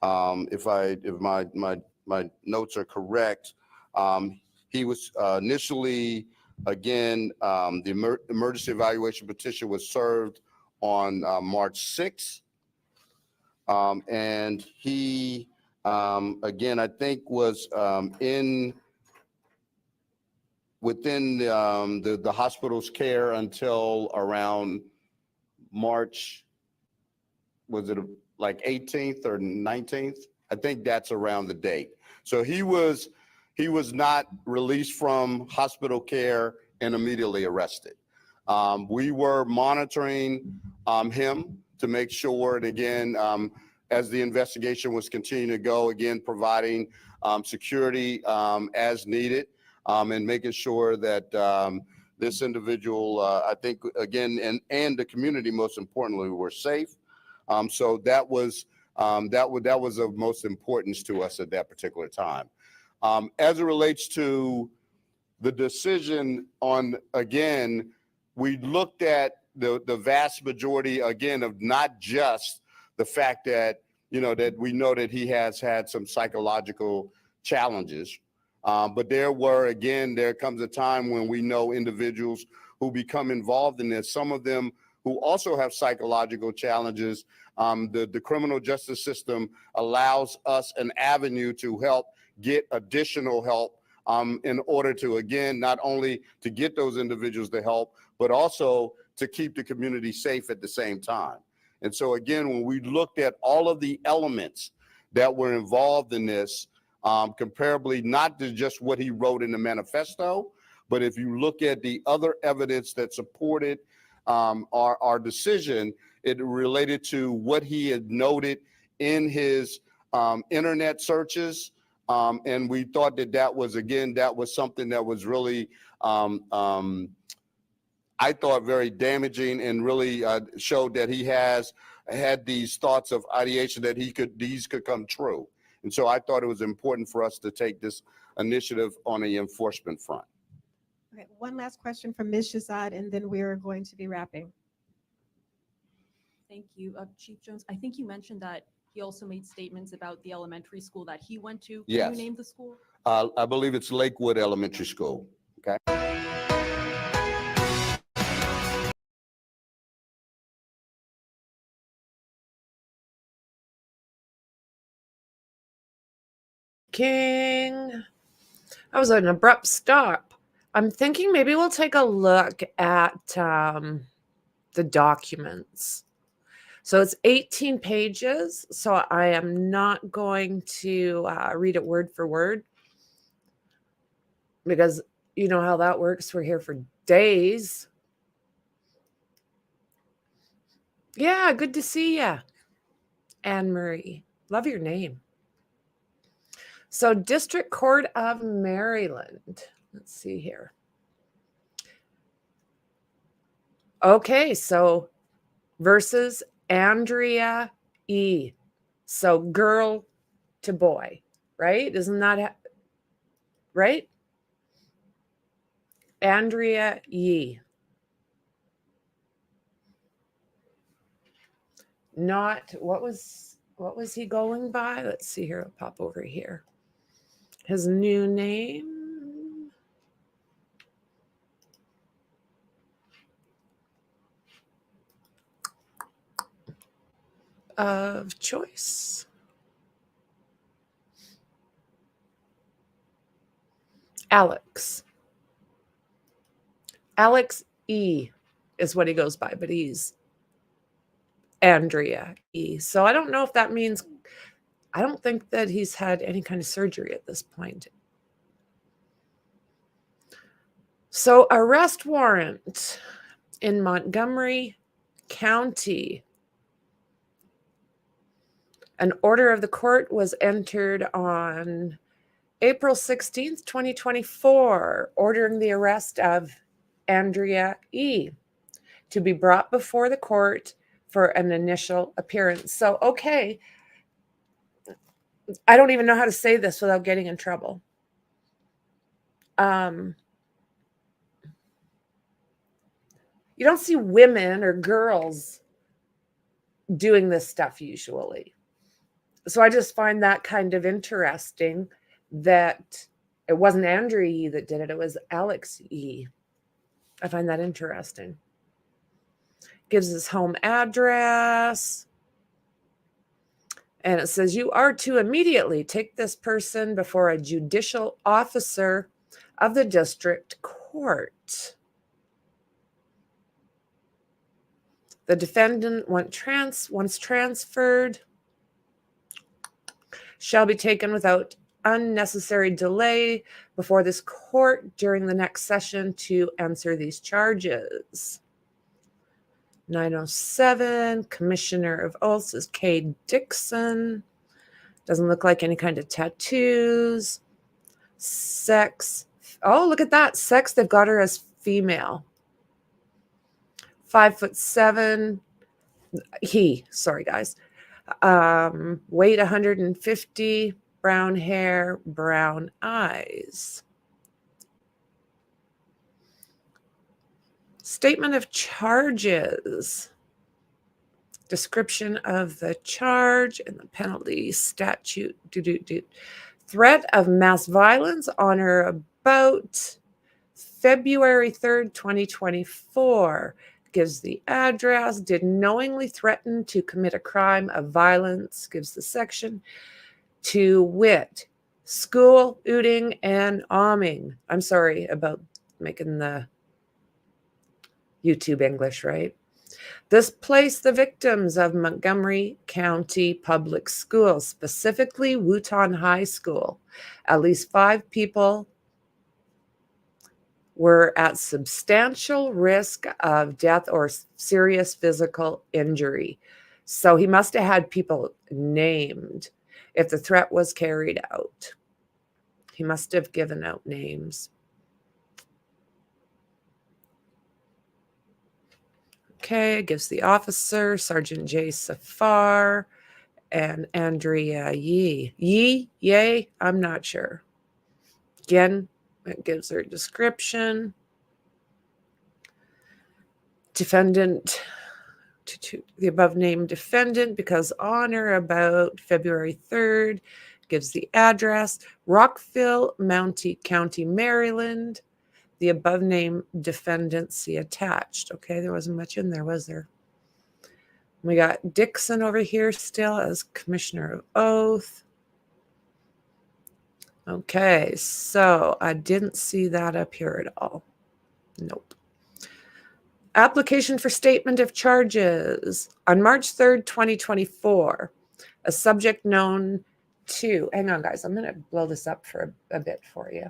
If my notes are correct, he was initially, again, the emergency evaluation petition was served on March 6th. And he, again, I think was within the hospital's care until around March, was it like 18th or 19th? I think that's around the date. So he was not released from hospital care and immediately arrested. We were monitoring him to make sure, and again, as the investigation was continuing to go, again, providing security as needed, and making sure that this individual, I think, again, and the community, most importantly, were safe. So that was of most importance to us at that particular time. As it relates to the decision on, again, we looked at the vast majority, again, of not just the fact that, that we know that he has had some psychological challenges. But there comes a time when we know individuals who become involved in this, some of them who also have psychological challenges. The criminal justice system allows us an avenue to help get additional help in order to, again, not only to get those individuals the help, but also to keep the community safe at the same time. And so, again, when we looked at all of the elements that were involved in this, comparably not to just what he wrote in the manifesto, but if you look at the other evidence that supported our decision, it related to what he had noted in his internet searches. And we thought that was something that was really, I thought, very damaging, and really showed that he had these thoughts of ideation that these could come true. And so I thought it was important for us to take this initiative on the enforcement front. Okay, one last question from Ms. Shazad, and then we're going to be wrapping. Thank you. Chief Jones, I think you mentioned that he also made statements about the elementary school that he went to. Can Yes. you name the school? I believe it's Lakewood Elementary School. Okay. King. That was an abrupt stop. I'm thinking maybe we'll take a look at the documents. So it's 18 pages, so I am not going to read it word for word, because you know how that works. We're here for days. Yeah, good to see you, Anne Marie. Love your name. So District Court of Maryland. Let's see here. Okay, so versus Andrea E. So girl to boy, right? Isn't that right? Andrea E. Not what was he going by? Let's see here. I'll pop over here. His new name. Of choice. Alex. Alex E is what he goes by, but he's Andrea E. So I don't know if that means, I don't think that he's had any kind of surgery at this point. So arrest warrant in Montgomery County. An order of the court was entered on April 16th, 2024, ordering the arrest of Andrea E. to be brought before the court for an initial appearance. So, okay, I don't even know how to say this without getting in trouble. You don't see women or girls doing this stuff usually. So I just find that kind of interesting that it wasn't Andrea E that did it. It was Alex E. I find that interesting. Gives his home address. And it says, you are to immediately take this person before a judicial officer of the district court. The defendant, once transferred, shall be taken without unnecessary delay before this court during the next session to answer these charges. 907, Commissioner of Oaths is K. Dixon. Doesn't look like any kind of tattoos. Sex. Oh, look at that. Sex, they've got her as female. 5'7". Sorry guys. Weight 150, brown hair, brown eyes. Statement of charges. Description of the charge and the penalty statute. Threat of mass violence on or about February 3rd, 2024. Gives the address. Did knowingly threaten to commit a crime of violence. Gives the section. To wit, school, ooting, and auming. I'm sorry about making the YouTube English, right? This placed the victims of Montgomery County Public Schools, specifically Wootton High School. At least 5 people were at substantial risk of death or serious physical injury. So he must have had people named if the threat was carried out. He must have given out names. Okay, gives the officer, Sergeant J. Safar, and Andrea Yee. Yay? I'm not sure. Again, it gives her description. Defendant, to the above named defendant, because on or about February 3rd, gives the address, Rockville, County, Maryland. The above named defendant, see attached. Okay, there wasn't much in there, was there? We got Dixon over here still as Commissioner of Oath. Okay, so I didn't see that up here at all. Nope. Application for statement of charges. On March 3rd, 2024, a subject known to, hang on guys, I'm going to blow this up for a bit for you.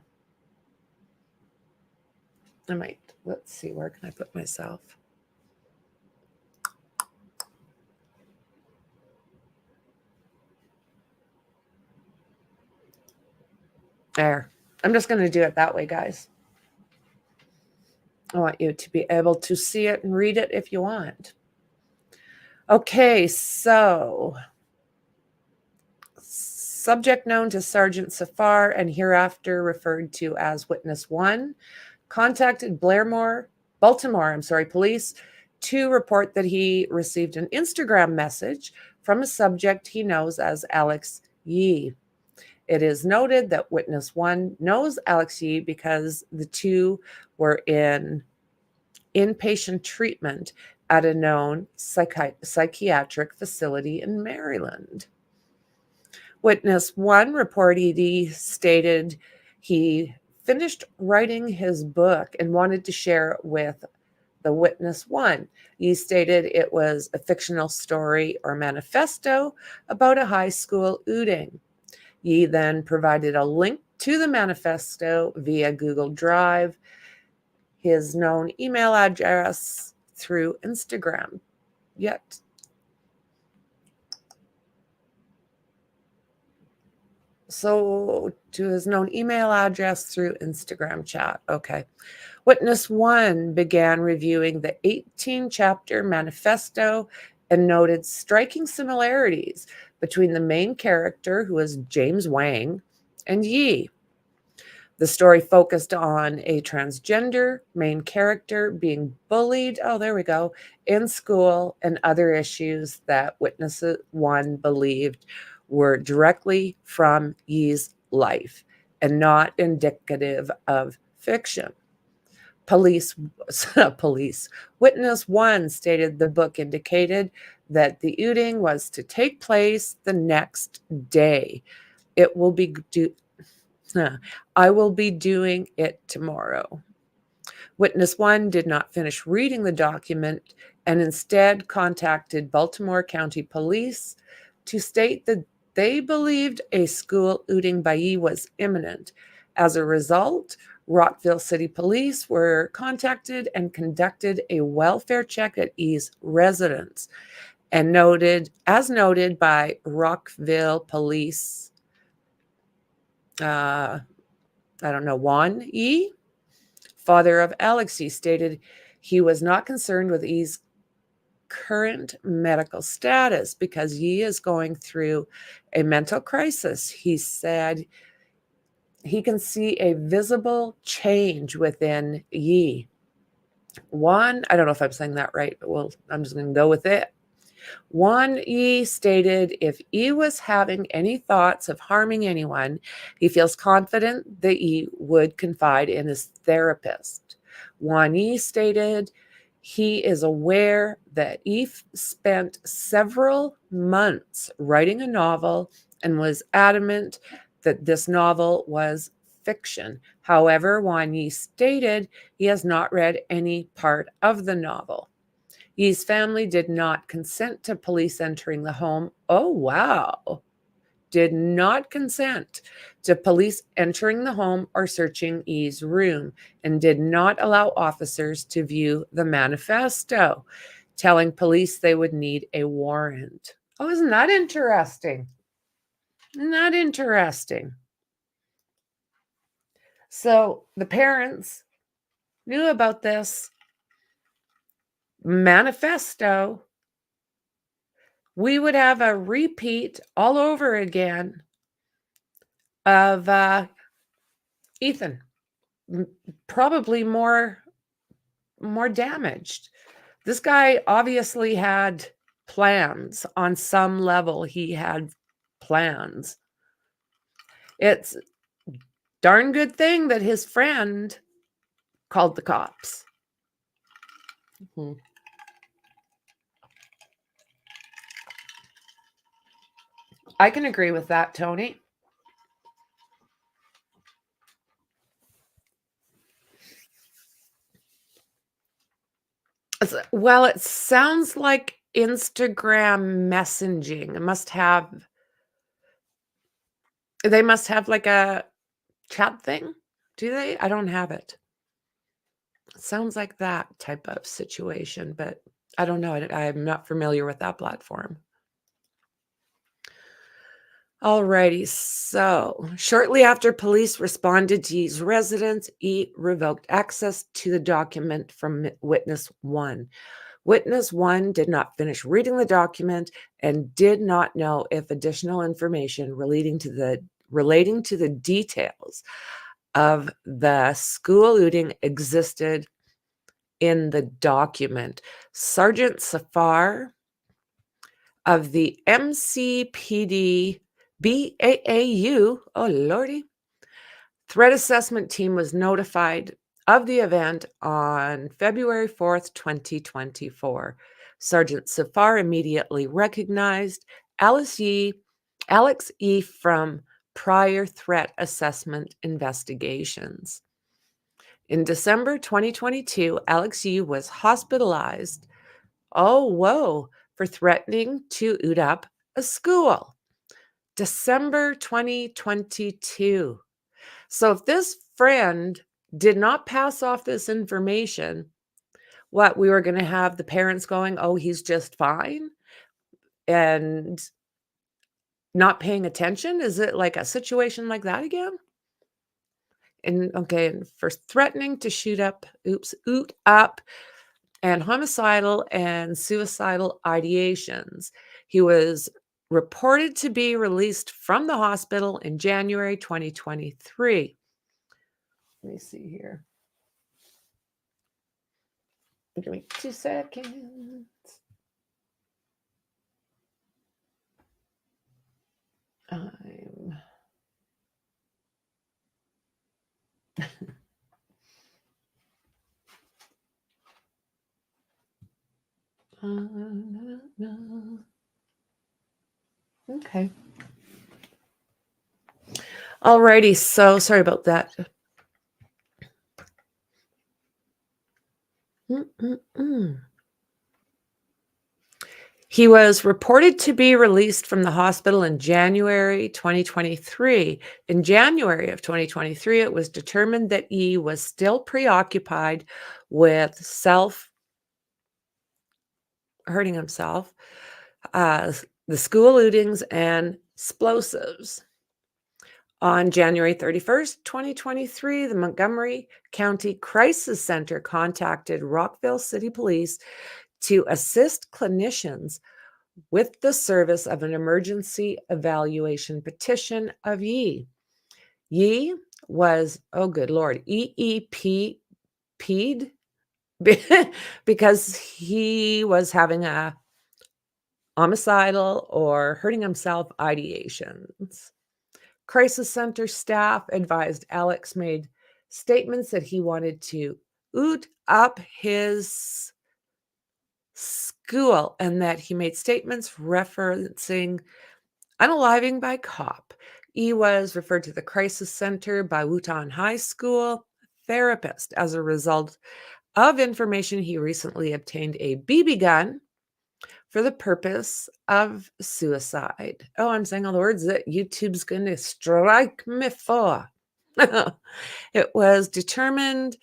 I might, let's see, where can I put myself? There. I'm just going to do it that way, guys. I want you to be able to see it and read it if you want. Okay, so subject known to Sergeant Safar and hereafter referred to as Witness 1 contacted Baltimore police to report that he received an Instagram message from a subject he knows as Alex Yee. It is noted that Witness 1 knows Alex Yee because the two were in inpatient treatment at a known psychiatric facility in Maryland. Witness 1 reportedly stated he finished writing his book and wanted to share it with the Witness 1. He stated it was a fictional story or manifesto about a high school ooting. He then provided a link to the manifesto via Google Drive, his known email address through Instagram. So to his known email address through Instagram chat. Okay. Witness 1 began reviewing the 18-chapter manifesto and noted striking similarities between the main character, who is James Wang, and Yee. The story focused on a transgender main character being bullied, in school, and other issues that Witness 1 believed were directly from Yee's life and not indicative of fiction. Witness 1 stated the book indicated that the ooting was to take place the next day. I will be doing it tomorrow. Witness 1 did not finish reading the document and instead contacted Baltimore County Police to state that they believed a school ooting by Yee was imminent. As a result, Rockville City Police were contacted and conducted a welfare check at Yee's residence. And as noted by Rockville Police, Juan Yee, Father of Alex E stated he was not concerned with E's current medical status because Yi is going through a mental crisis. He said he can see a visible change within Yi. One, I don't know if I'm saying that right, but I'm just going to go with it. One, Yi stated if Yi was having any thoughts of harming anyone, he feels confident that Yi would confide in his therapist. One, Yi stated he is aware that Yi spent several months writing a novel and was adamant that this novel was fiction. However, Wan Yi stated he has not read any part of the novel. Yi's family did not consent to police entering the home. Oh, wow. Did not consent to police entering the home or searching Yi's room, and did not allow officers to view the manifesto, telling police they would need a warrant. Oh, isn't that interesting? Isn't that interesting? So the parents knew about this manifesto. We would have a repeat all over again of Ethan, probably more damaged. This guy obviously had plans. On some level, he had plans. It's a darn good thing that his friend called the cops. I can agree with that, Tony. Well, it sounds like Instagram messaging. They must have like a chat thing. Do they? I don't have it. It sounds like that type of situation, but I don't know. I'm not familiar with that platform. Alrighty, so shortly after police responded to Yi's residence, Yi revoked access to the document from Witness 1. Witness 1 did not finish reading the document and did not know if additional information relating to the details of the school looting existed in the document. Sergeant Safar of the MCPD BAAU, oh lordy, threat assessment team was notified of the event on February 4th, 2024. Sergeant Safar immediately recognized Alex E. from prior threat assessment investigations. In December 2022, Alex E. was hospitalized, for threatening to oot up a school. December 2022. So if this friend did not pass off this information, we were going to have the parents going, oh, he's just fine, and not paying attention? Is it like a situation like that again? And for threatening to oot up, and homicidal and suicidal ideations. He was reported to be released from the hospital in January 2023. Let me see here. Give me 2 seconds. Okay. Alrighty, so sorry about that. He was reported to be released from the hospital in January 2023. In January of 2023, it was determined that E was still preoccupied with hurting himself, the school lootings, and explosives. On January 31st, 2023, the Montgomery County Crisis Center contacted Rockville City Police to assist clinicians with the service of an emergency evaluation petition of Yi. Yi was, oh good Lord, EEP'd because he was having a homicidal or hurting himself ideations. Crisis Center staff advised Alex made statements that he wanted to oot up his school and that he made statements referencing unaliving by cop. He was referred to the Crisis Center by Wootton High School therapist. As a result of information, he recently obtained a BB gun for the purpose of suicide. Oh, I'm saying all the words that YouTube's going to strike me for. It was determined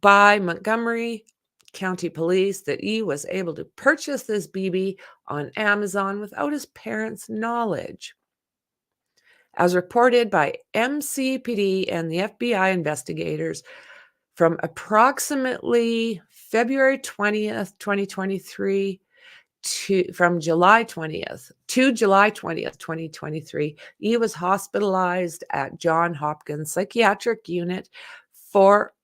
by Montgomery County Police that he was able to purchase this BB on Amazon without his parents' knowledge. As reported by MCPD and the FBI investigators, from approximately February 20th, 2023, from July 20th to July 20th, 2023, he was hospitalized at Johns Hopkins Psychiatric Unit for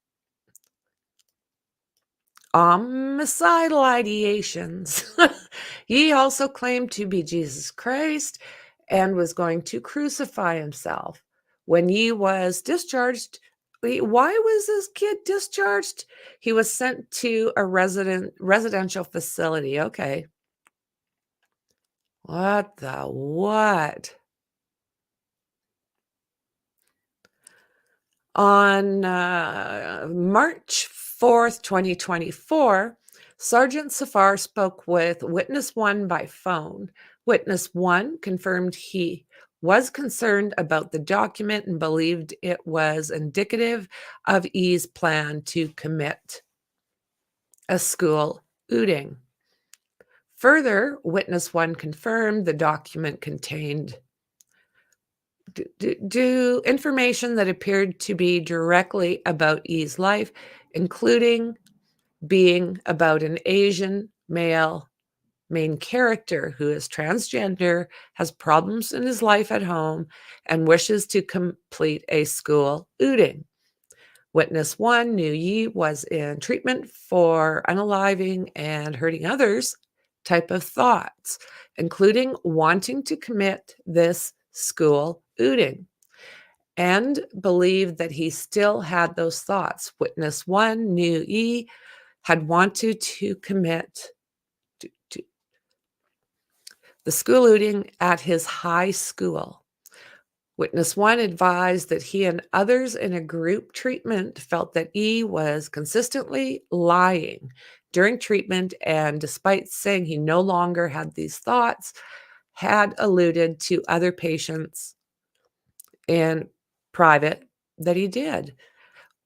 homicidal ideations. He also claimed to be Jesus Christ and was going to crucify himself. When he was discharged, why was this kid discharged? He was sent to a residential facility. Okay. What the what? On March 4th, 2024, Sergeant Safar spoke with Witness 1 by phone. Witness 1 confirmed he was concerned about the document and believed it was indicative of E's plan to commit a school looting. Further, Witness 1 confirmed the document contained information that appeared to be directly about E's life, including being about an Asian male main character who is transgender, has problems in his life at home, and wishes to complete a school looting. Witness 1 knew Yi was in treatment for unaliving and hurting others type of thoughts, including wanting to commit this school looting, and believed that he still had those thoughts. Witness 1 knew Yi had wanted to commit to the school looting at his high school. Witness 1 advised that he and others in a group treatment felt that E was consistently lying during treatment, and despite saying he no longer had these thoughts, had alluded to other patients in private that he did.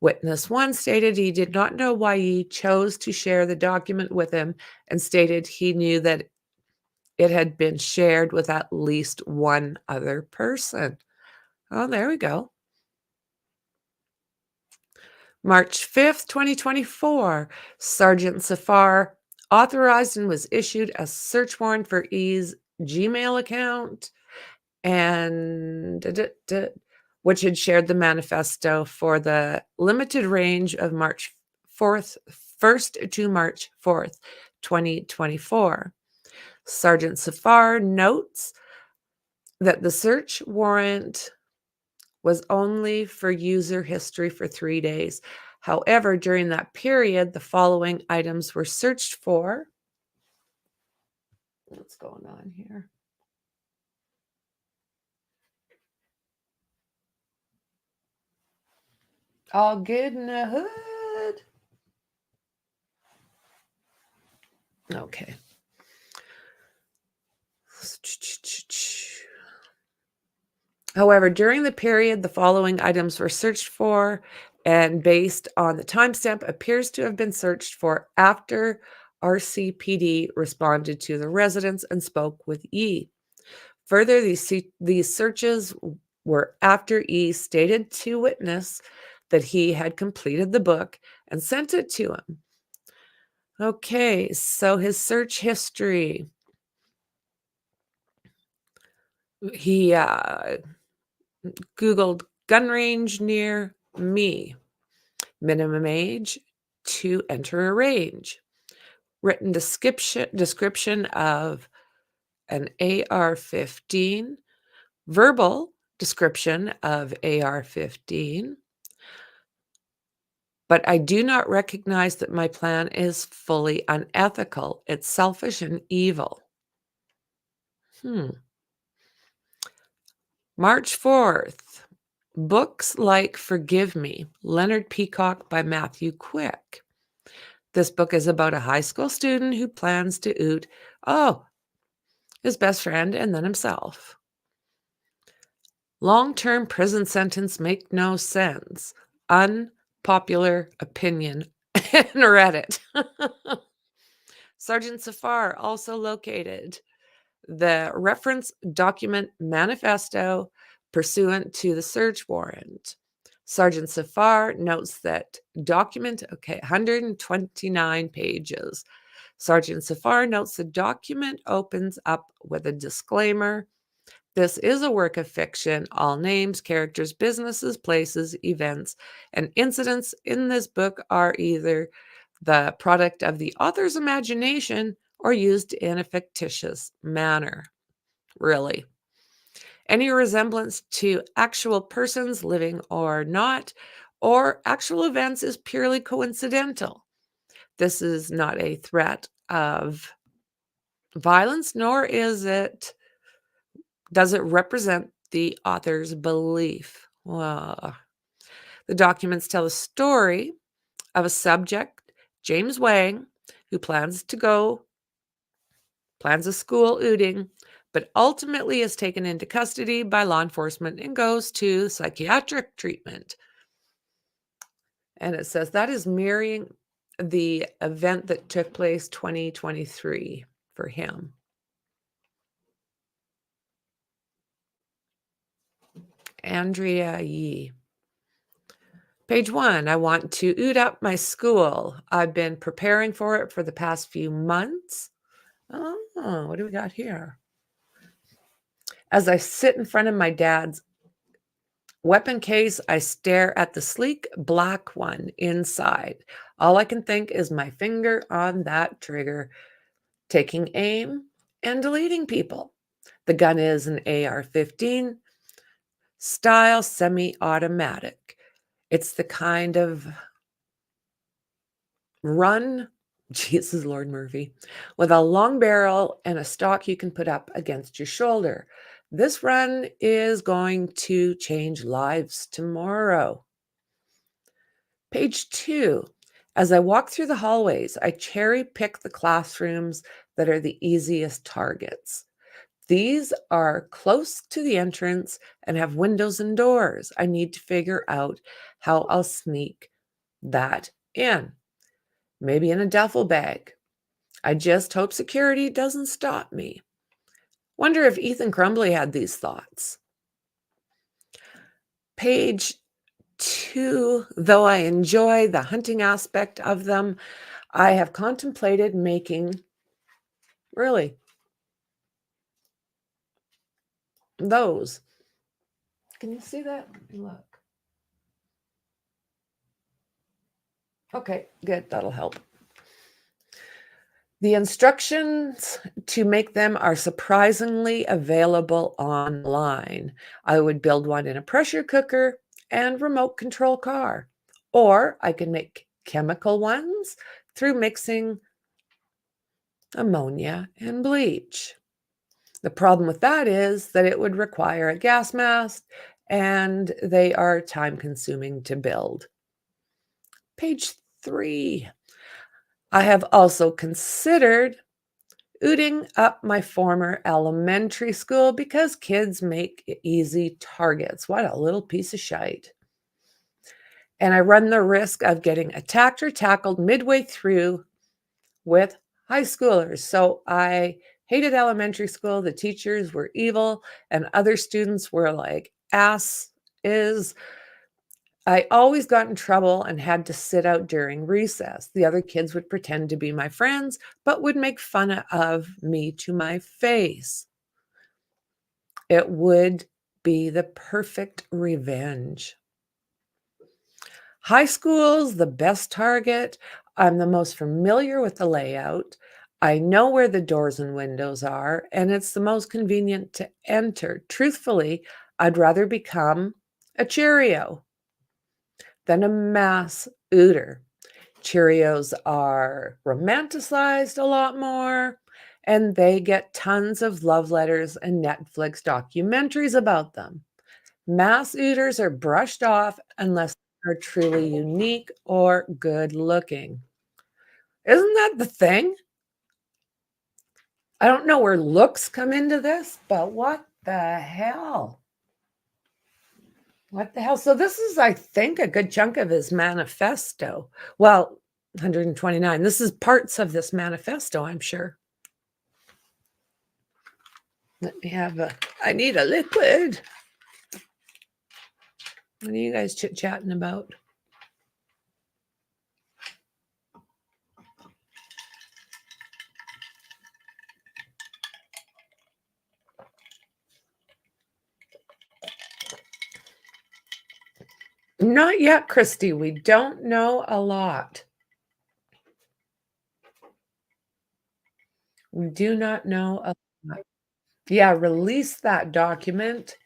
Witness 1 stated he did not know why he chose to share the document with him and stated he knew that it had been shared with at least one other person. Oh, there we go. March 5th, 2024, Sergeant Safar authorized and was issued a search warrant for E's Gmail account, and which had shared the manifesto for the limited range of March 1st to March 4th, 2024. Sergeant Safar notes that the search warrant was only for user history for 3 days. However, during that period, the following items were searched for. What's going on here? All good in the hood. Okay. However, during the period, the following items were searched for, and based on the timestamp, appears to have been searched for after RCPD responded to the residents and spoke with E. Further, these searches were after E stated to witness that he had completed the book and sent it to him. Okay, so his search history. He Googled gun range near me. Minimum age to enter a range. Written description of an AR-15. Verbal description of AR-15. But I do not recognize that my plan is fully unethical. It's selfish and evil. March 4th. Books like Forgive Me, Leonard Peacock by Matthew Quick. This book is about a high school student who plans to oot, his best friend and then himself. Long-term prison sentence make no sense. Unpopular opinion in Reddit. Sergeant Safar also located the reference document manifesto pursuant to the search warrant. Sergeant Safar notes that document, 129 pages. Sergeant Safar notes the document opens up with a disclaimer. This is a work of fiction. All names, characters, businesses, places, events, and incidents in this book are either the product of the author's imagination or used in a fictitious manner. Really. Any resemblance to actual persons, living or not, or actual events is purely coincidental. This is not a threat of violence, nor does it represent the author's belief. The documents tell the story of a subject, James Wang, who plans a school ooting, but ultimately is taken into custody by law enforcement and goes to psychiatric treatment. And it says that is mirroring the event that took place 2023 for him. Andrea Yee. Page 1, I want to oot up my school. I've been preparing for it for the past few months. Oh, what do we got here? As I sit in front of my dad's weapon case, I stare at the sleek black one inside. All I can think is my finger on that trigger, taking aim and deleting people. The gun is an AR-15 style semi-automatic. It's the kind of run, Jesus Lord Murphy, with a long barrel and a stock you can put up against your shoulder. This run is going to change lives tomorrow. Page 2. As I walk through the hallways, I cherry pick the classrooms that are the easiest targets. These are close to the entrance and have windows and doors. I need to figure out how I'll sneak that in. Maybe in a duffel bag. I just hope security doesn't stop me. Wonder if Ethan Crumbly had these thoughts. Page 2, though I enjoy the hunting aspect of them, I have contemplated making, really, those. Can you see that? Look. Okay, good. That'll help. The instructions to make them are surprisingly available online. I would build one in a pressure cooker and remote control car, or I can make chemical ones through mixing ammonia and bleach. The problem with that is that it would require a gas mask and they are time consuming to build. Page 3. I have also considered ooting up my former elementary school because kids make easy targets. What a little piece of shite. And I run the risk of getting attacked or tackled midway through with high schoolers. So I hated elementary school. The teachers were evil and other students were like ass is I always got in trouble and had to sit out during recess. The other kids would pretend to be my friends, but would make fun of me to my face. It would be the perfect revenge. High school's the best target. I'm the most familiar with the layout. I know where the doors and windows are, and it's the most convenient to enter. Truthfully, I'd rather become a Cheerio than a mass ooter. Cheerios are romanticized a lot more, and they get tons of love letters and Netflix documentaries about them. Mass ooters are brushed off unless they're truly unique or good looking. Isn't that the thing? I don't know where looks come into this, but what the hell? What the hell? So this is, I think, a good chunk of his manifesto. Well, 129. This is parts of this manifesto, I'm sure. Let me have I need a liquid. What are you guys chit-chatting about? Not yet, Christy. We don't know a lot. We do not know a lot. Yeah, release that document.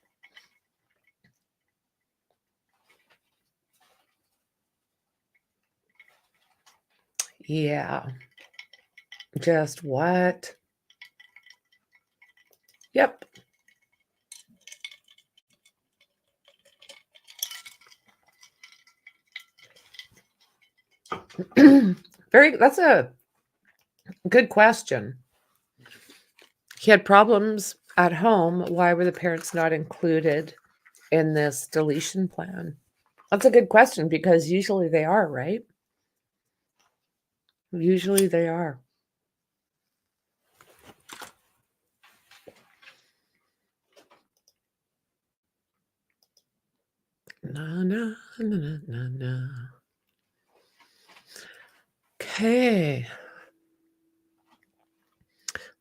Yeah. Just what? Yep. That's a good question. He had problems at home. Why were the parents not included in this deletion plan? That's a good question because usually they are, right? Usually they are. No, no, no, no, no, no. Okay.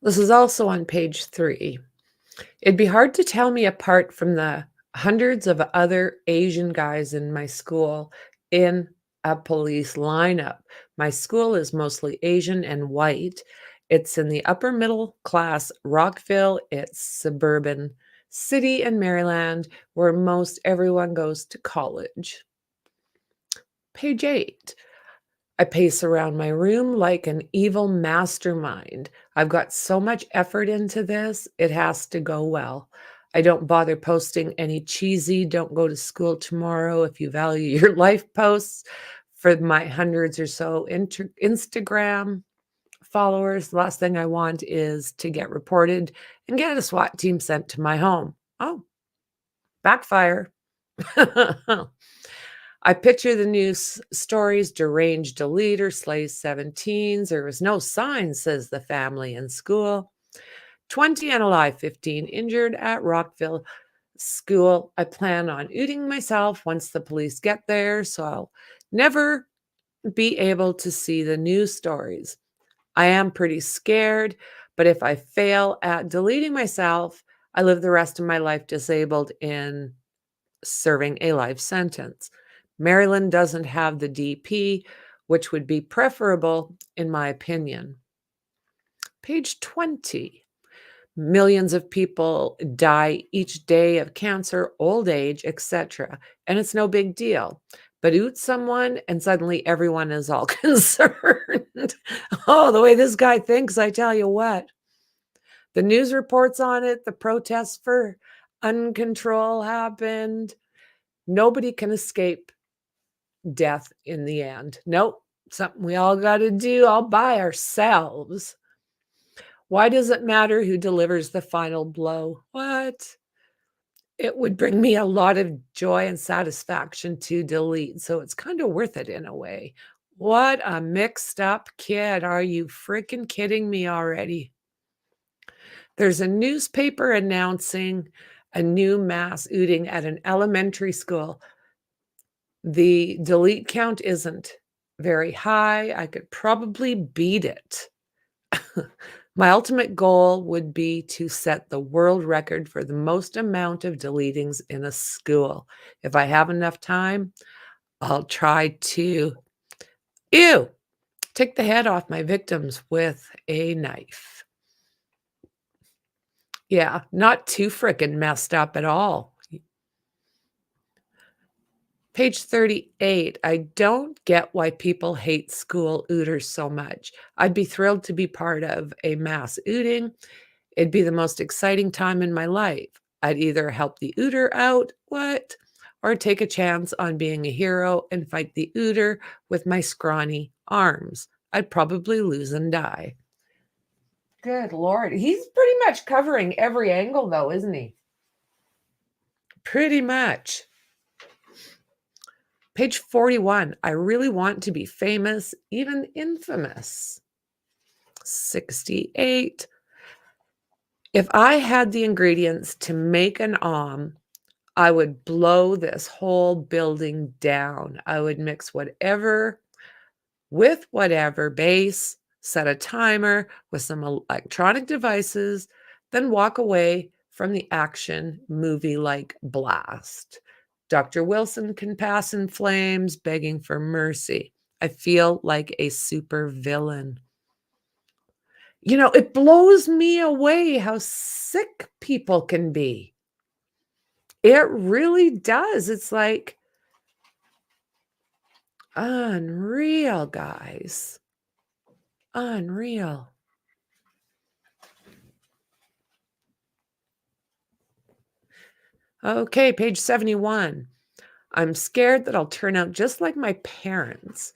This is also on page 3. It'd be hard to tell me apart from the hundreds of other Asian guys in my school in a police lineup. My school is mostly Asian and white. It's in the upper middle class Rockville. It's suburban city in Maryland where most everyone goes to college. Page 8. I pace around my room like an evil mastermind. I've got so much effort into this, it has to go well. I don't bother posting any cheesy, don't go to school tomorrow if you value your life posts for my hundreds or so Instagram followers. The last thing I want is to get reported and get a SWAT team sent to my home. Oh, backfire. I picture the news stories, deranged leader slays 17s. There was no sign, says the family in school. 20 and alive, 15 injured at Rockville school. I plan on ooting myself once the police get there, so I'll never be able to see the news stories. I am pretty scared, but if I fail at deleting myself, I live the rest of my life disabled in serving a life sentence. Maryland doesn't have the DP, which would be preferable, in my opinion. Page 20. Millions of people die each day of cancer, old age, etc. And it's no big deal. But oot someone and suddenly everyone is all concerned. Oh, the way this guy thinks, I tell you what. The news reports on it, the protests for uncontrol happened. Nobody can escape death in the end. Nope. Something we all got to do all by ourselves. Why does it matter who delivers the final blow? What? It would bring me a lot of joy and satisfaction to delete. So it's kind of worth it in a way. What a mixed up kid. Are you freaking kidding me already? There's a newspaper announcing a new mass ooting at an elementary school. The delete count isn't very high. I could probably beat it. My ultimate goal would be to set the world record for the most amount of deletings in a school. If I have enough time, I'll try to, take the head off my victims with a knife. Yeah, not too frickin' messed up at all. Page 38, I don't get why people hate school ooters so much. I'd be thrilled to be part of a mass ooting. It'd be the most exciting time in my life. I'd either help the ooter out, or take a chance on being a hero and fight the ooter with my scrawny arms. I'd probably lose and die. Good Lord. He's pretty much covering every angle, though, isn't he? Pretty much. Page 41, I really want to be famous, even infamous. 68, if I had the ingredients to make an I would blow this whole building down. I would mix whatever with whatever base, set a timer with some electronic devices, then walk away from the action movie-like blast. Dr. Wilson can pass in flames, begging for mercy. I feel like a super villain. You know, it blows me away how sick people can be. It really does. It's like unreal, guys. Unreal. Okay, page 71. I'm scared that I'll turn out just like my parents.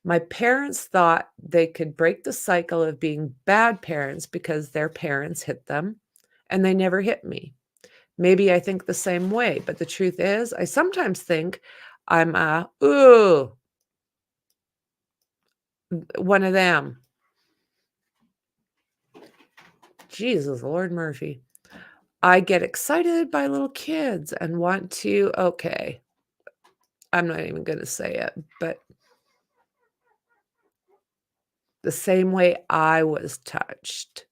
My parents thought they could break the cycle of being bad parents because their parents hit them, and they never hit me. Maybe I think the same way, but the truth is, I sometimes think I'm one of them. Jesus, Lord Murphy. I get excited by little kids and want to, okay, I'm not even going to say it, but the same way I was touched,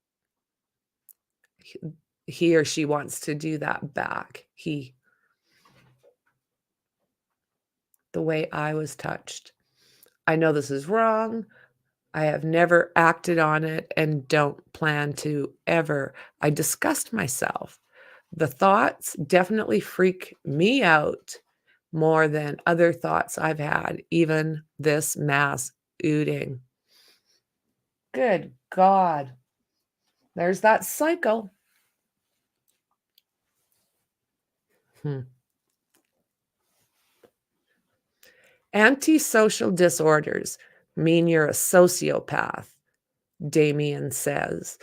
he or she wants to do that back. The way I was touched. I know this is wrong. I have never acted on it and don't plan to ever. I disgust myself. The thoughts definitely freak me out more than other thoughts I've had, even this mass ooting. Good God. There's that cycle. Antisocial disorders mean you're a sociopath, Damien says.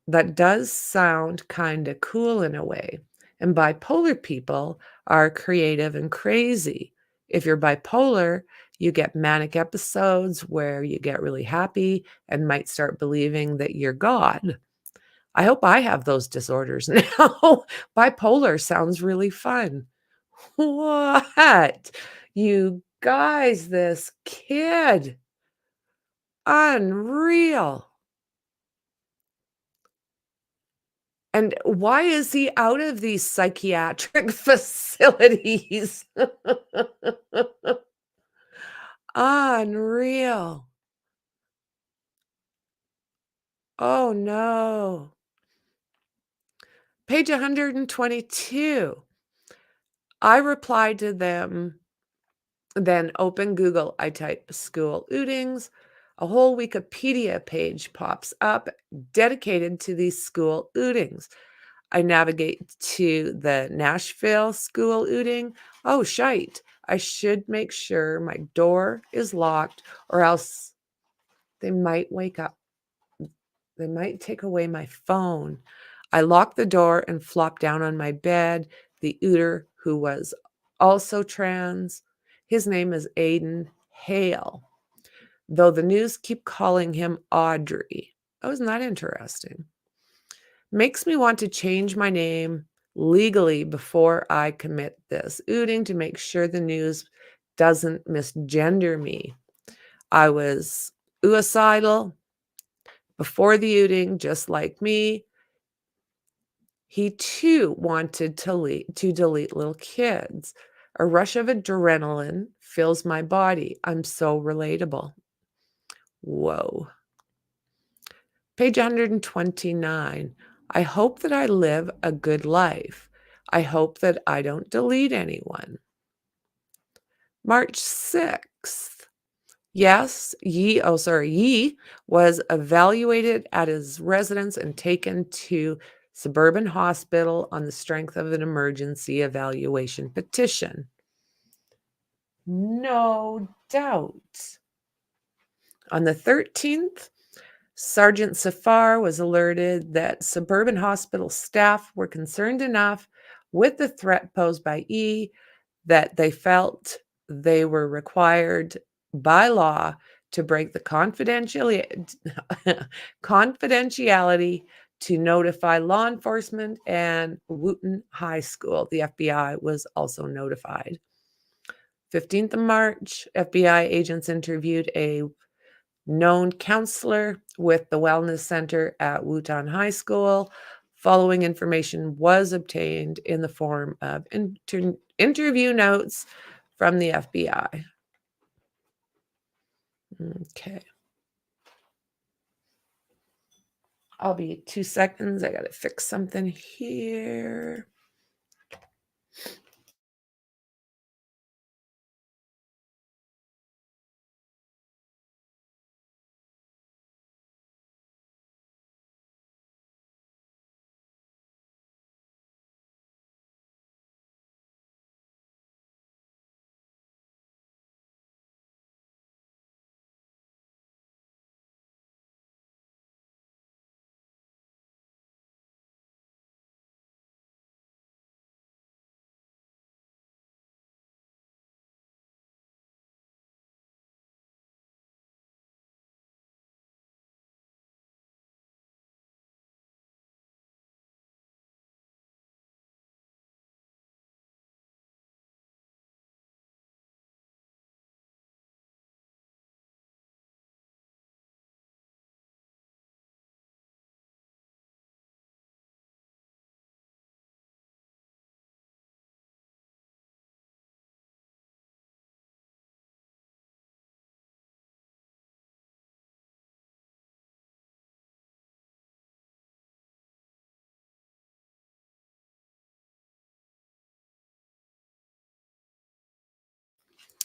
That does sound kind of cool in a way. And bipolar people are creative and crazy. If you're bipolar, you get manic episodes where you get really happy and might start believing that you're God. I hope I have those disorders now. Bipolar sounds really fun. What? You guys, this kid. Unreal. And why is he out of these psychiatric facilities? Unreal. Oh, no. Page 122. I replied to them, then open Google. I type school ootings. A whole Wikipedia page pops up dedicated to these school ootings. I navigate to the Nashville school ooting. Oh, shite. I should make sure my door is locked or else they might wake up. They might take away my phone. I lock the door and flop down on my bed. The ooter, who was also trans, his name is Aiden Hale, though the news keep calling him Audrey. Oh, isn't that interesting? Makes me want to change my name legally before I commit this ooting to make sure the news doesn't misgender me. I was suicidal before the ooting, just like me. He too wanted to delete little kids. A rush of adrenaline fills my body. I'm so relatable. Whoa. Page 129. I hope that I live a good life. I hope that I don't delete anyone. March 6th. Yes, Yi was evaluated at his residence and taken to Suburban Hospital on the strength of an emergency evaluation petition. No doubt. On the 13th, Sergeant Safar was alerted that Suburban Hospital staff were concerned enough with the threat posed by E that they felt they were required by law to break the confidentiality to notify law enforcement and Wooten High School. The FBI was also notified. 15th of March, FBI agents interviewed a known counselor with the Wellness Center at Wooten High School. Following information was obtained in the form of interview notes from the FBI. Okay. I'll be 2 seconds. I got to fix something here.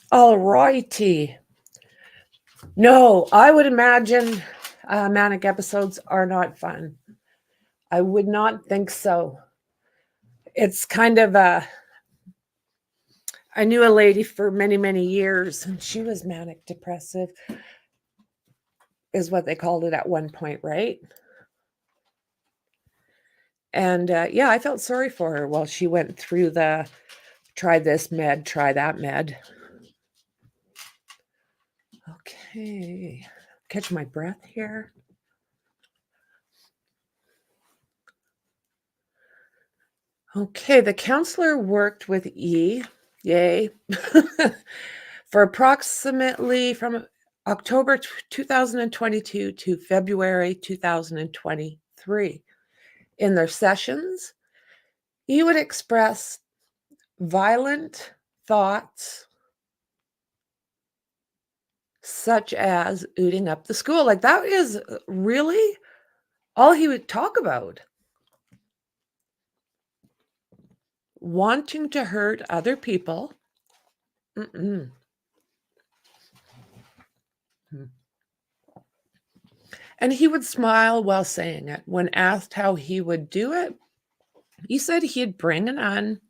All righty. No, I would imagine manic episodes are not fun. I would not think so. It's kind of I knew a lady for many, many years, and she was manic depressive, is what they called it at one point, right? And yeah, I felt sorry for her while she went through the try this med, try that med. Okay, catch my breath here. Okay, the counselor worked with E, yay, for approximately from October 2022 to February 2023. In their sessions, E would express violent thoughts such as ooting up the school. Like that is really all he would talk about. Wanting to hurt other people. Mm-mm. And he would smile while saying it. When asked how he would do it, he said he'd bring an gun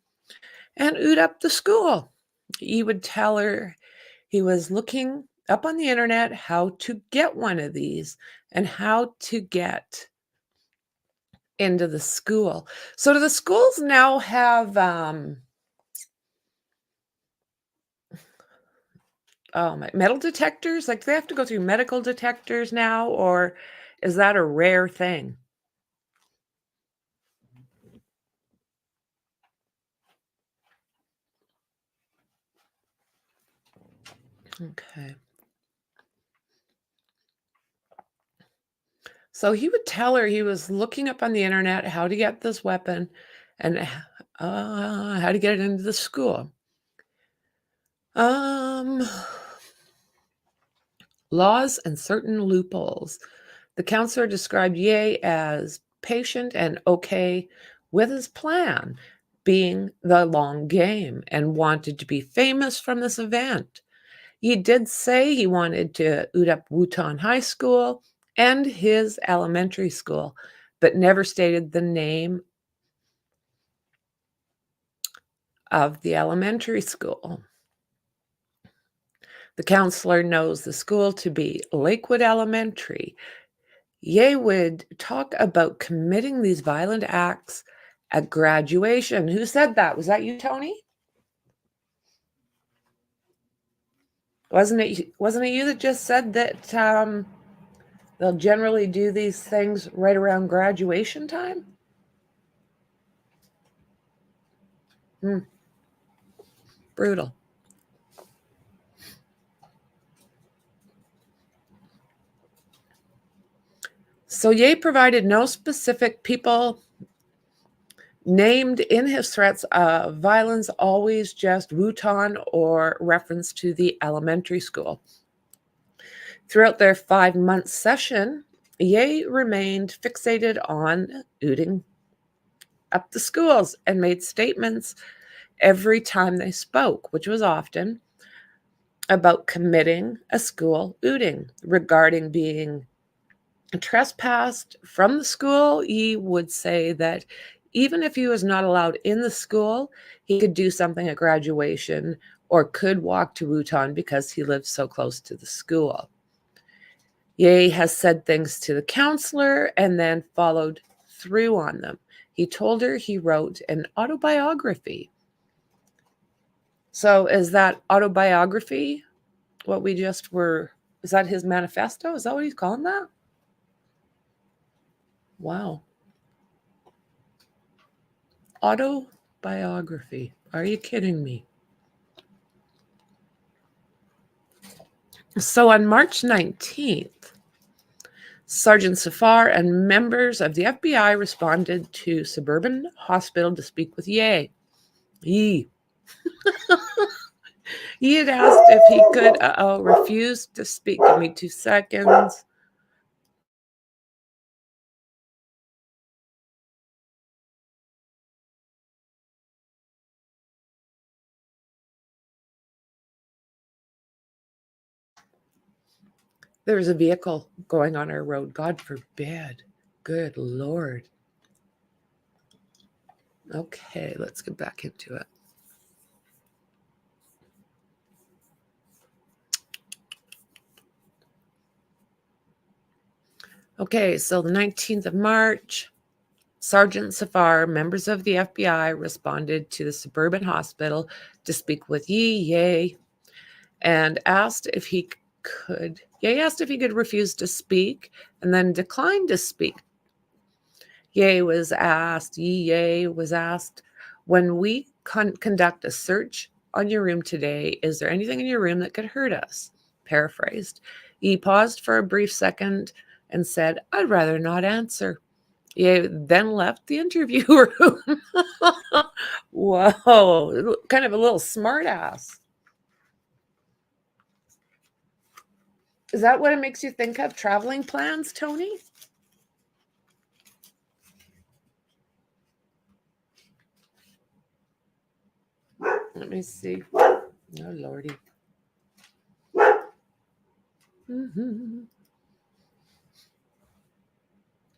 and oot up the school. He would tell her he was looking up on the internet how to get one of these and how to get into the school. So do the schools now have metal detectors? Like, do they have to go through medical detectors now, or is that a rare thing? Okay. So he would tell her he was looking up on the internet how to get this weapon and how to get it into the school. Laws and certain loopholes. The counselor described Ye as patient and okay with his plan, being the long game, and wanted to be famous from this event. He did say he wanted to oot up Wutan High School and his elementary school, but never stated the name of the elementary school. The counselor knows the school to be Lakewood Elementary. Ye would talk about committing these violent acts at graduation. Who said that? Was that you, Tony? Wasn't it you that just said that they'll generally do these things right around graduation time? Brutal. So Ye provided no specific people named in his threats of violence, always just Wutan or reference to the elementary school. Throughout their 5-month session, Ye remained fixated on ooting up the schools and made statements every time they spoke, which was often, about committing a school ooting. Regarding being trespassed from the school, he would say that even if he was not allowed in the school, he could do something at graduation or could walk to Wutan because he lived so close to the school. Ye has said things to the counselor and then followed through on them. He told her he wrote an autobiography. So is that autobiography what we just were, is that his manifesto? Is that what he's calling that? Wow. Autobiography. Are you kidding me? So on March 19th, Sergeant Safar and members of the FBI responded to Suburban Hospital to speak with Ye. He had asked if he could refuse to speak. Give me 2 seconds. There's a vehicle going on our road. God forbid. Good Lord. Okay, let's get back into it. Okay, so the 19th of March, Sergeant Safar, members of the FBI responded to the Suburban Hospital to speak with Ye and asked if he could. Ye asked if he could refuse to speak and then declined to speak. Ye was asked, when we conduct a search on your room today, is there anything in your room that could hurt us? Paraphrased. He paused for a brief second and said, I'd rather not answer. He then left the interview room. Whoa, kind of a little smart ass. Is that what it makes you think of, traveling plans, Tony? Let me see. Oh, Lordy.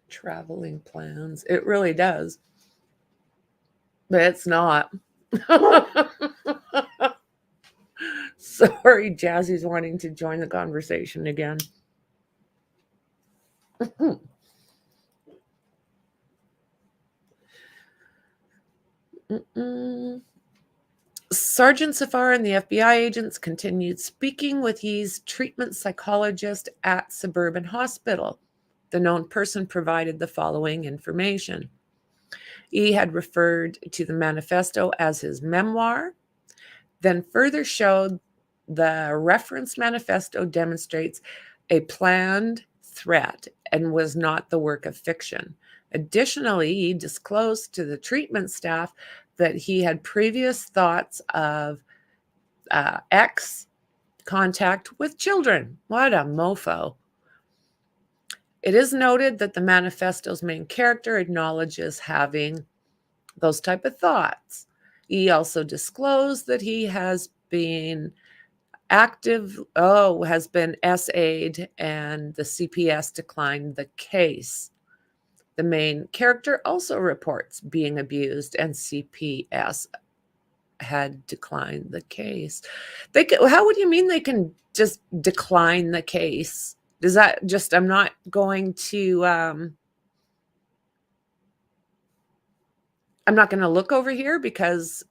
Traveling plans. It really does. But it's not. Sorry, Jazzy's wanting to join the conversation again. Sergeant Safar and the FBI agents continued speaking with Ye's treatment psychologist at Suburban Hospital. The known person provided the following information. He had referred to the manifesto as his memoir, then further showed the reference manifesto demonstrates a planned threat and was not the work of fiction. Additionally, he disclosed to the treatment staff that he had previous thoughts of X contact with children. What a mofo. It is noted that the manifesto's main character acknowledges having those type of thoughts. He also disclosed that he has been has been SA'd and the CPS declined the case. The main character also reports being abused and CPS had declined the case. How would you mean they can just decline the case? Does that just, I'm not going to, I'm not going to look over here because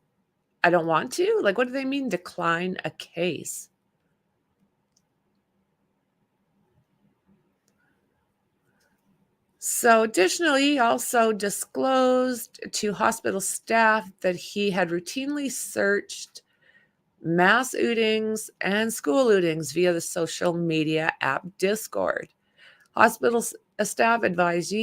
I don't want to? Like, what do they mean decline a case? So additionally, he also disclosed to hospital staff that he had routinely searched mass ootings and school ootings via the social media app Discord. Hospital staff advised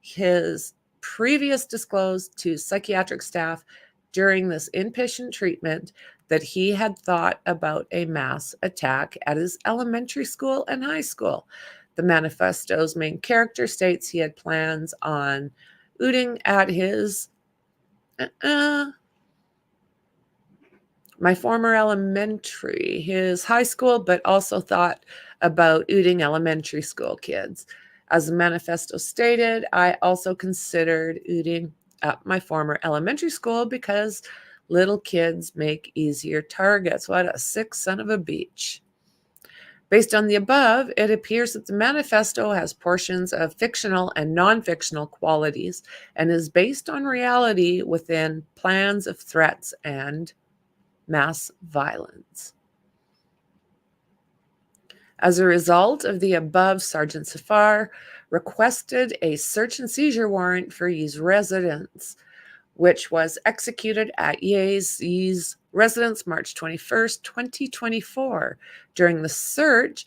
his previous disclosed to psychiatric staff during this inpatient treatment that he had thought about a mass attack at his elementary school and high school. The manifesto's main character states he had plans on ooting at his my former elementary, his high school, but also thought about ooting elementary school kids. As the manifesto stated, I also considered ooting at my former elementary school because little kids make easier targets. What a sick son of a beach. Based on the above, it appears that the manifesto has portions of fictional and non-fictional qualities and is based on reality within plans of threats and mass violence. As a result of the above, Sergeant Safar requested a search and seizure warrant for Ye's residence, which was executed at Ye's residence March 21st, 2024. During the search,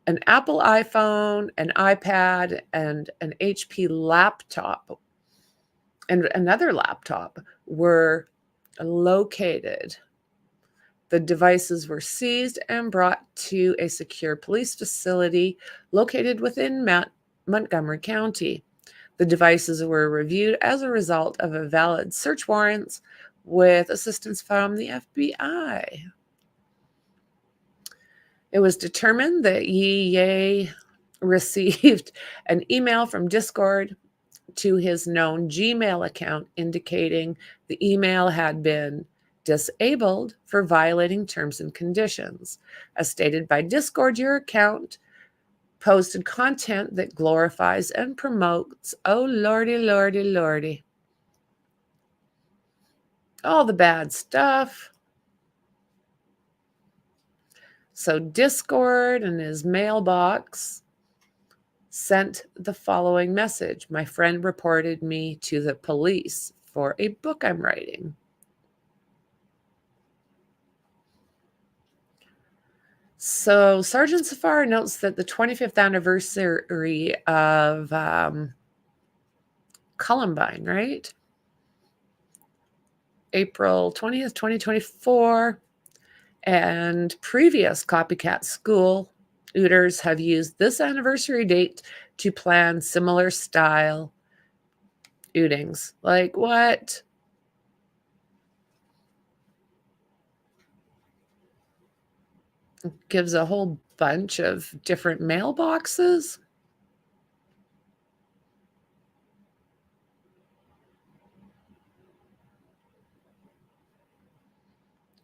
an Apple iPhone, an iPad, and an HP laptop and another laptop were located. The devices were seized and brought to a secure police facility located within Montgomery County. The devices were reviewed as a result of a valid search warrant with assistance from the FBI. It was determined that Ye received an email from Discord to his known Gmail account indicating the email had been disabled for violating terms and conditions. As stated by Discord, your account posted content that glorifies and promotes, oh lordy, lordy, lordy, all the bad stuff. So Discord and his mailbox sent the following message. My friend reported me to the police for a book I'm writing. So Sergeant Safar notes that the 25th anniversary of Columbine, right? April 20th, 2024, and previous copycat school ooters have used this anniversary date to plan similar style ootings. Like what? It gives a whole bunch of different mailboxes.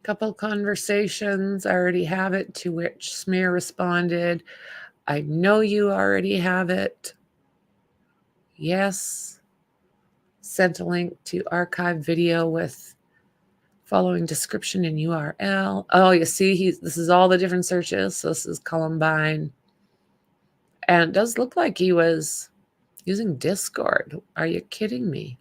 Couple conversations, I already have it, to which Smear responded, I know you already have it. Yes. Sent a link to archive video with following description and URL. Oh, you see, this is all the different searches. So this is Columbine. And it does look like he was using Discord. Are you kidding me?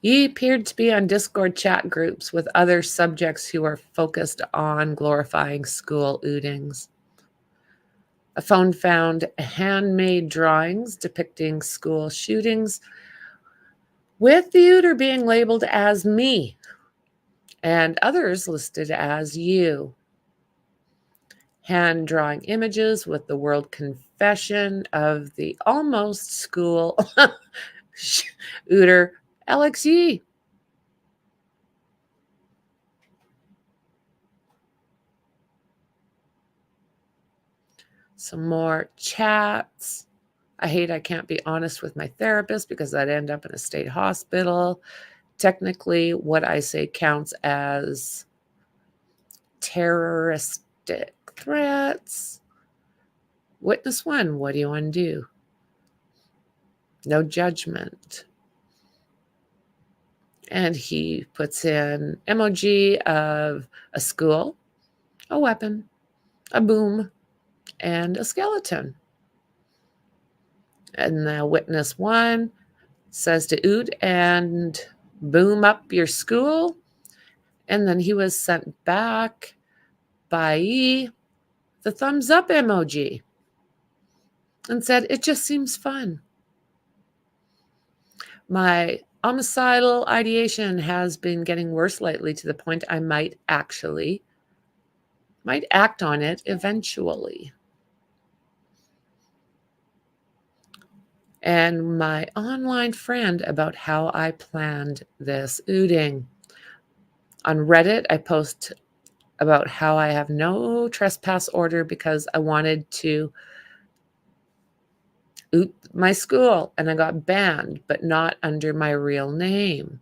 Ye appeared to be on Discord chat groups with other subjects who are focused on glorifying school outings. A phone found handmade drawings depicting school shootings, with the ooter being labeled as me and others listed as you. Hand drawing images with the world confession of the almost school ooter Alex Yee. Some more chats. I hate I can't be honest with my therapist because I'd end up in a state hospital. Technically, what I say counts as terroristic threats. Witness 1, what do you want to do? No judgment. And he puts in emoji of a school, a weapon, a boom, and a skeleton. And the witness 1 says to oot and boom up your school. And then he was sent back by the thumbs up emoji and said, it just seems fun. My homicidal ideation has been getting worse lately to the point I might act on it eventually. And my online friend about how I planned this ooting. On Reddit, I post about how I have no trespass order because I wanted to oot my school and I got banned, but not under my real name.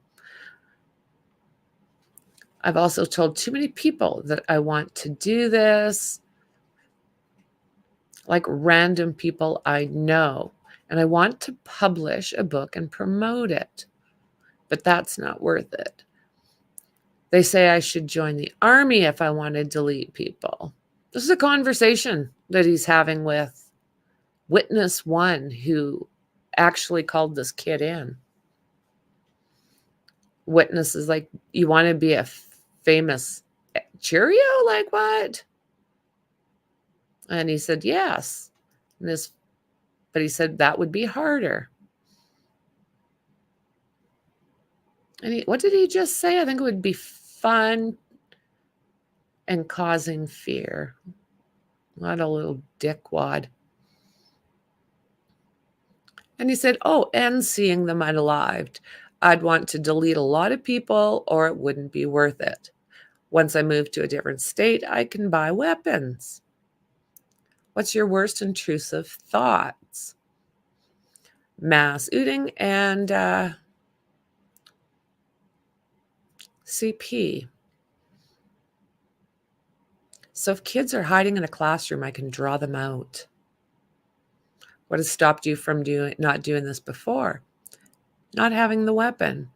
I've also told too many people that I want to do this, like random people I know, and I want to publish a book and promote it, but that's not worth it. They say I should join the army if I want to delete people. This is a conversation that he's having with witness 1 who actually called this kid in. Witness is like, you want to be a famous Cheerio? Like what? And he said, yes. But he said that would be harder. And what did he just say? I think it would be fun and causing fear. What a little dickwad. And he said, oh, and seeing them unalived. I'd want to delete a lot of people or it wouldn't be worth it. Once I move to a different state, I can buy weapons. What's your worst intrusive thoughts? Mass ooting and CP. So if kids are hiding in a classroom, I can draw them out. What has stopped you from not doing this before? Not having the weapon.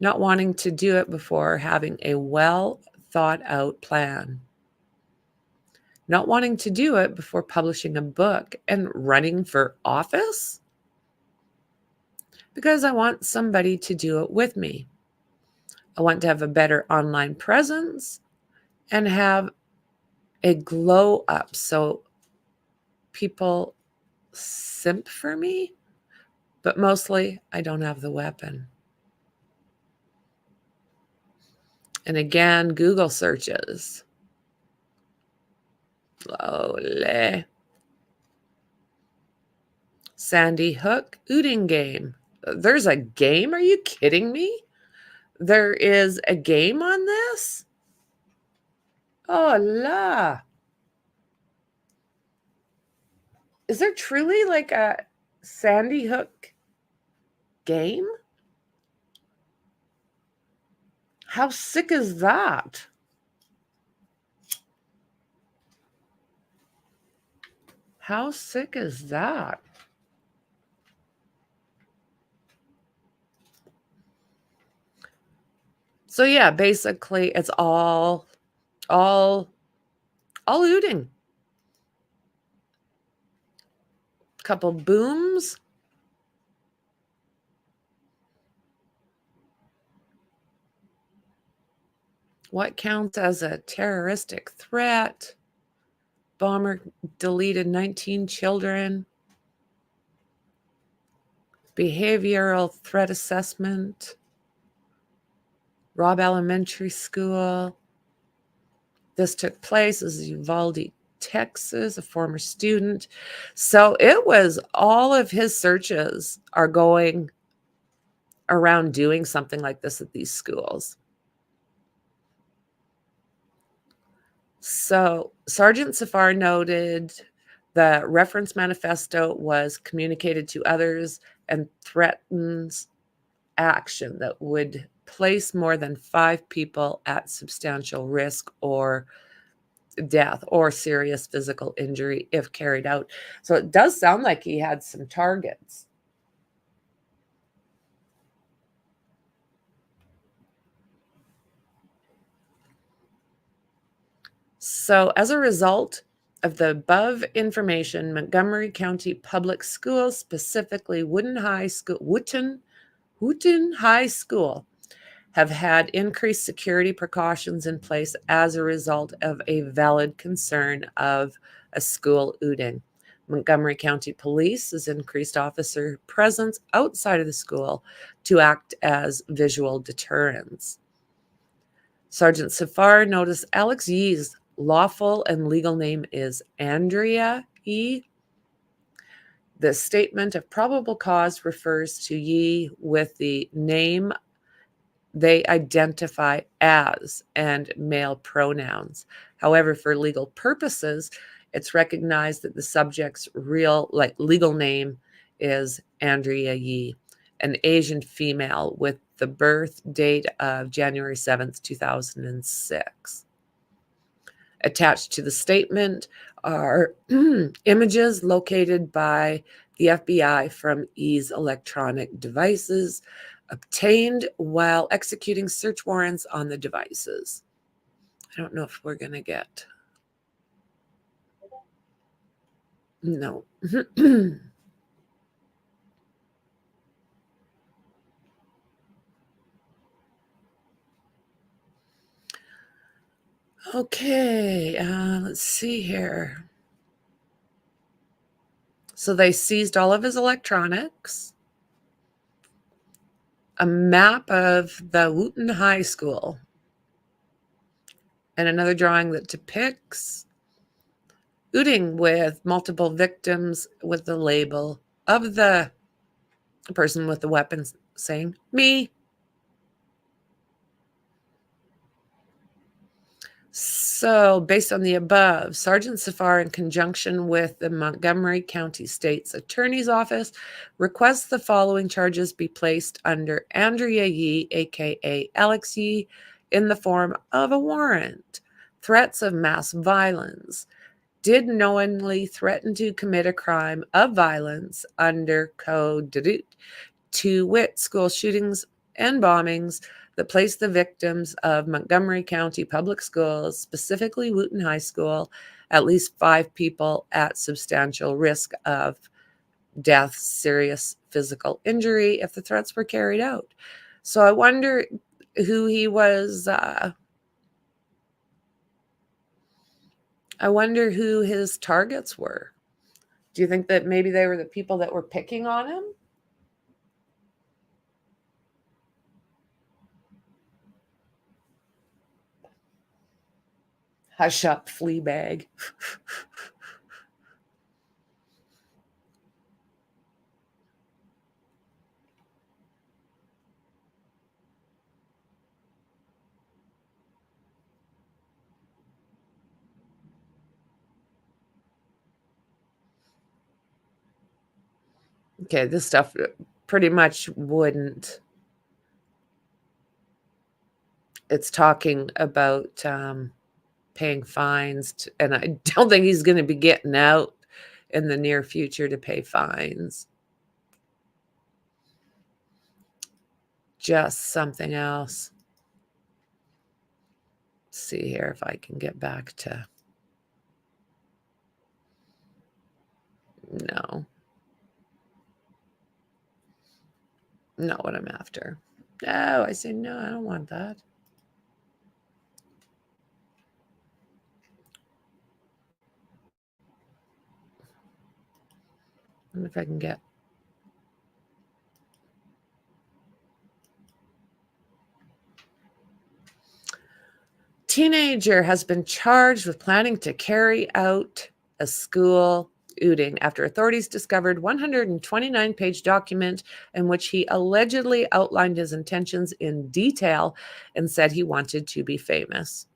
Not wanting to do it before having a well thought out plan. Not wanting to do it before publishing a book and running for office? Because I want somebody to do it with me. I want to have a better online presence and have a glow up so people simp for me, but mostly I don't have the weapon. And again, Google searches. Slowly. Sandy Hook ooting game. There's a game? Are you kidding me? There is a game on this? Oh, la. Is there truly like a Sandy Hook game? How sick is that? How sick is that? So yeah, basically it's all ooting. Couple booms. What counts as a terroristic threat? Bomber deleted 19 children. Behavioral threat assessment. Robb Elementary School. This took place as Uvalde, Texas, a former student. So it was all of his searches are going around doing something like this at these schools. So Sergeant Safar noted the reference manifesto was communicated to others and threatens action that would place more than 5 people at substantial risk or death or serious physical injury if carried out. So it does sound like he had some targets. So as a result of the above information, Montgomery County Public Schools, specifically Wootton High School, have had increased security precautions in place as a result of a valid concern of a school ooting. Montgomery County Police has increased officer presence outside of the school to act as visual deterrents. Sergeant Safar noticed Alex Yee's lawful and legal name is Andrea Yee. The statement of probable cause refers to Yee with the name they identify as and male pronouns. However, for legal purposes, it's recognized that the subject's legal name is Andrea Yee, an Asian female with the birth date of January 7th, 2006. Attached to the statement are images located by the FBI from Yee's electronic devices, obtained while executing search warrants on the devices. I don't know if we're going to get. No. Okay, let's see here. So they seized all of his electronics, a map of the Wootton High School, and another drawing that depicts ooting with multiple victims with the label of the person with the weapons saying, "Me." So, based on the above, Sergeant Safar, in conjunction with the Montgomery County State's Attorney's Office, requests the following charges be placed under Andrea Yee, aka Alex Yee, in the form of a warrant. Threats of mass violence. Did knowingly threaten to commit a crime of violence under Code to wit school shootings and bombings that placed the victims of Montgomery County Public Schools, specifically Wootton High School, at least 5 people at substantial risk of death, serious physical injury if the threats were carried out. So I wonder who he was. I wonder who his targets were. Do you think that maybe they were the people that were picking on him? Hush up, Fleabag. Okay, this stuff pretty much wouldn't. It's talking about paying fines, and I don't think he's going to be getting out in the near future to pay fines. Just something else. Let's see here if I can get back to. No. Not what I'm after. No, I say no, I don't want that. wonder if I can get. Teenager has been charged with planning to carry out a school ooting after authorities discovered 129-page document in which he allegedly outlined his intentions in detail and said he wanted to be famous.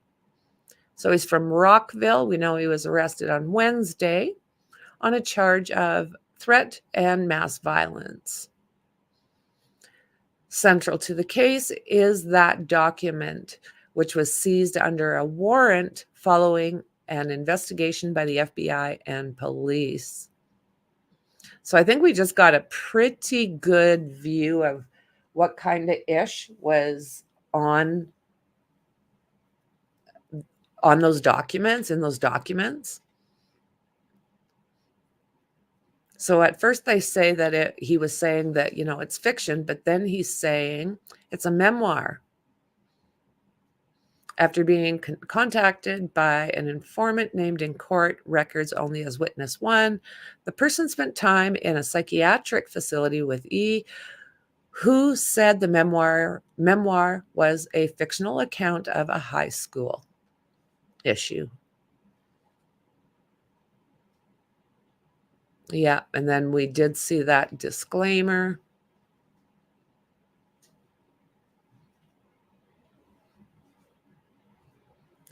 So he's from Rockville. We know he was arrested on Wednesday on a charge of threat and mass violence. Central to the case is that document, which was seized under a warrant following an investigation by the FBI and police. So I think we just got a pretty good view of what kind of ish was on those documents, in those documents. So at first they say that he was saying that, it's fiction, but then he's saying it's a memoir. After being contacted by an informant named in court records only as witness one, the person spent time in a psychiatric facility with E, who said the memoir was a fictional account of a high school issue. Yeah, and then we did see that disclaimer.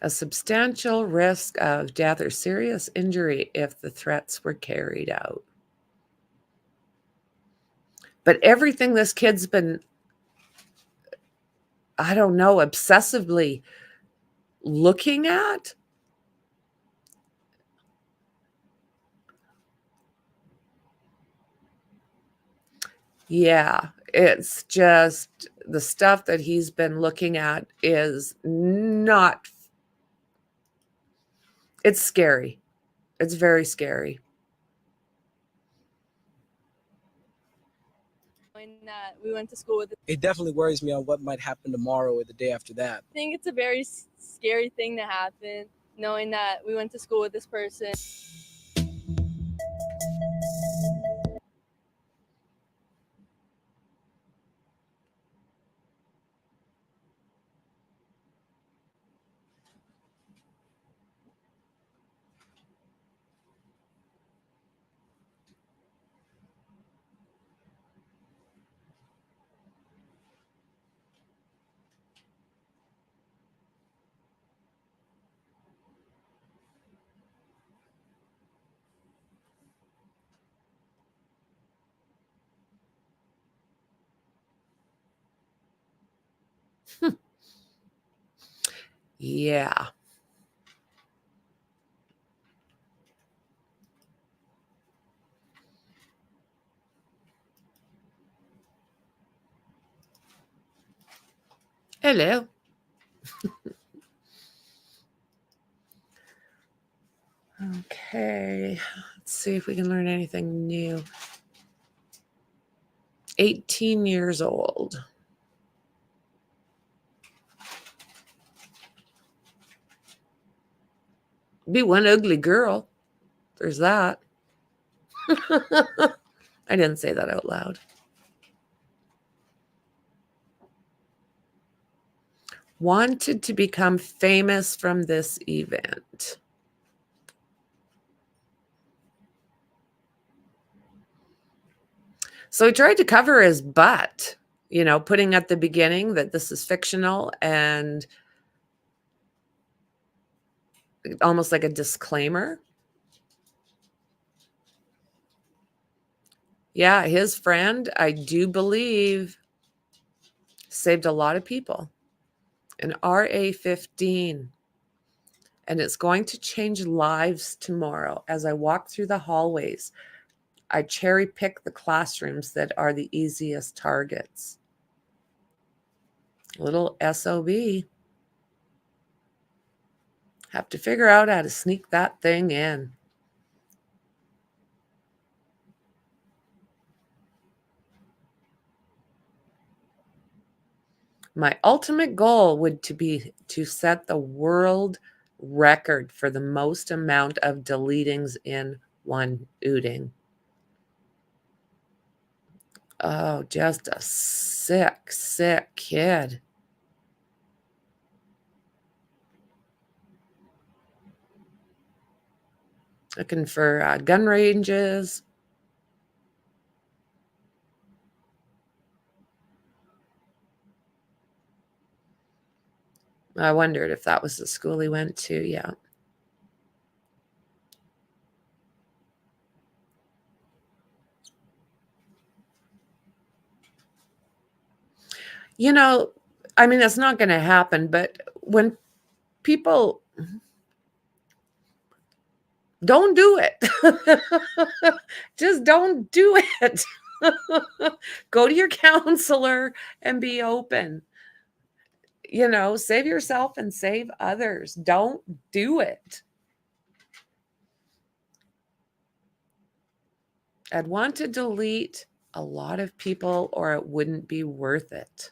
A substantial risk of death or serious injury if the threats were carried out. But everything this kid's been, I don't know, obsessively looking at, yeah, it's just the stuff that he's been looking at is not, it's scary. It's very scary. That we went to school with. It definitely worries me on what might happen tomorrow or the day after that. I think it's a very scary thing to happen, knowing that we went to school with this person. Yeah. Hello. Okay, let's see if we can learn anything new. 18 years old. Be one ugly girl. There's that. I didn't say that out loud. Wanted to become famous from this event. So he tried to cover his butt, putting at the beginning that this is fictional and almost like a disclaimer. Yeah, his friend, I do believe, saved a lot of people. An RA-15. And it's going to change lives tomorrow. As I walk through the hallways, I cherry pick the classrooms that are the easiest targets. Little SOB. Have to figure out how to sneak that thing in. My ultimate goal would be to set the world record for the most amount of deletings in one ooting. Oh, just a sick, sick kid. Looking for gun ranges. I wondered if that was the school he went to. Yeah. You know, I mean, it's not going to happen, but when people don't do it, just don't do it. Go to your counselor and be open. You know, save yourself and save others. Don't do it. I'd want to delete a lot of people or it wouldn't be worth it.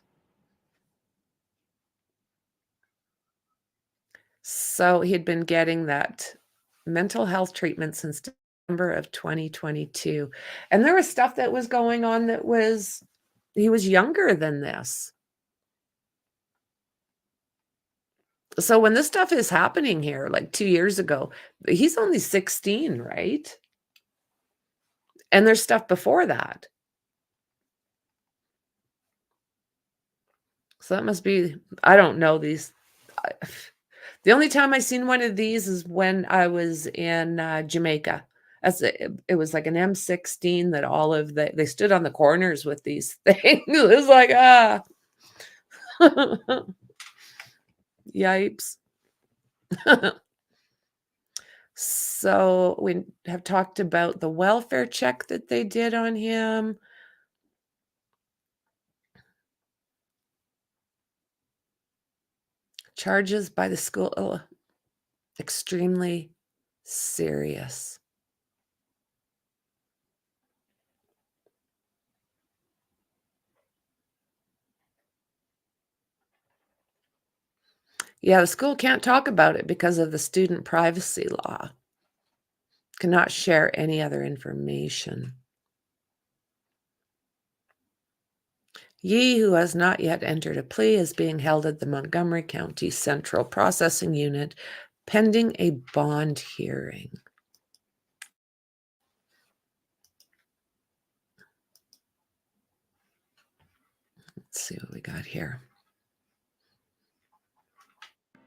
So he'd been getting that mental health treatment since December of 2022. And there was stuff that was going on that was, he was younger than this. So when this stuff is happening here, like 2 years ago, he's only 16, right? And there's stuff before that. So that must be, I don't know these. The only time I seen one of these is when I was in Jamaica. It was like an M16 that all of they stood on the corners with these things. It was like, yipes. So we have talked about the welfare check that they did on him. Charges by the school, extremely serious. Yeah, the school can't talk about it because of the student privacy law. Cannot share any other information. Yee, who has not yet entered a plea, is being held at the Montgomery County Central Processing Unit pending a bond hearing. Let's see what we got here.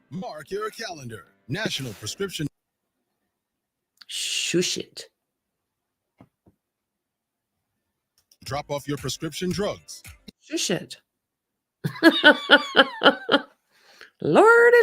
Mark your calendar. National Prescription. Shush it. Drop off your prescription drugs. Shush it. Lord.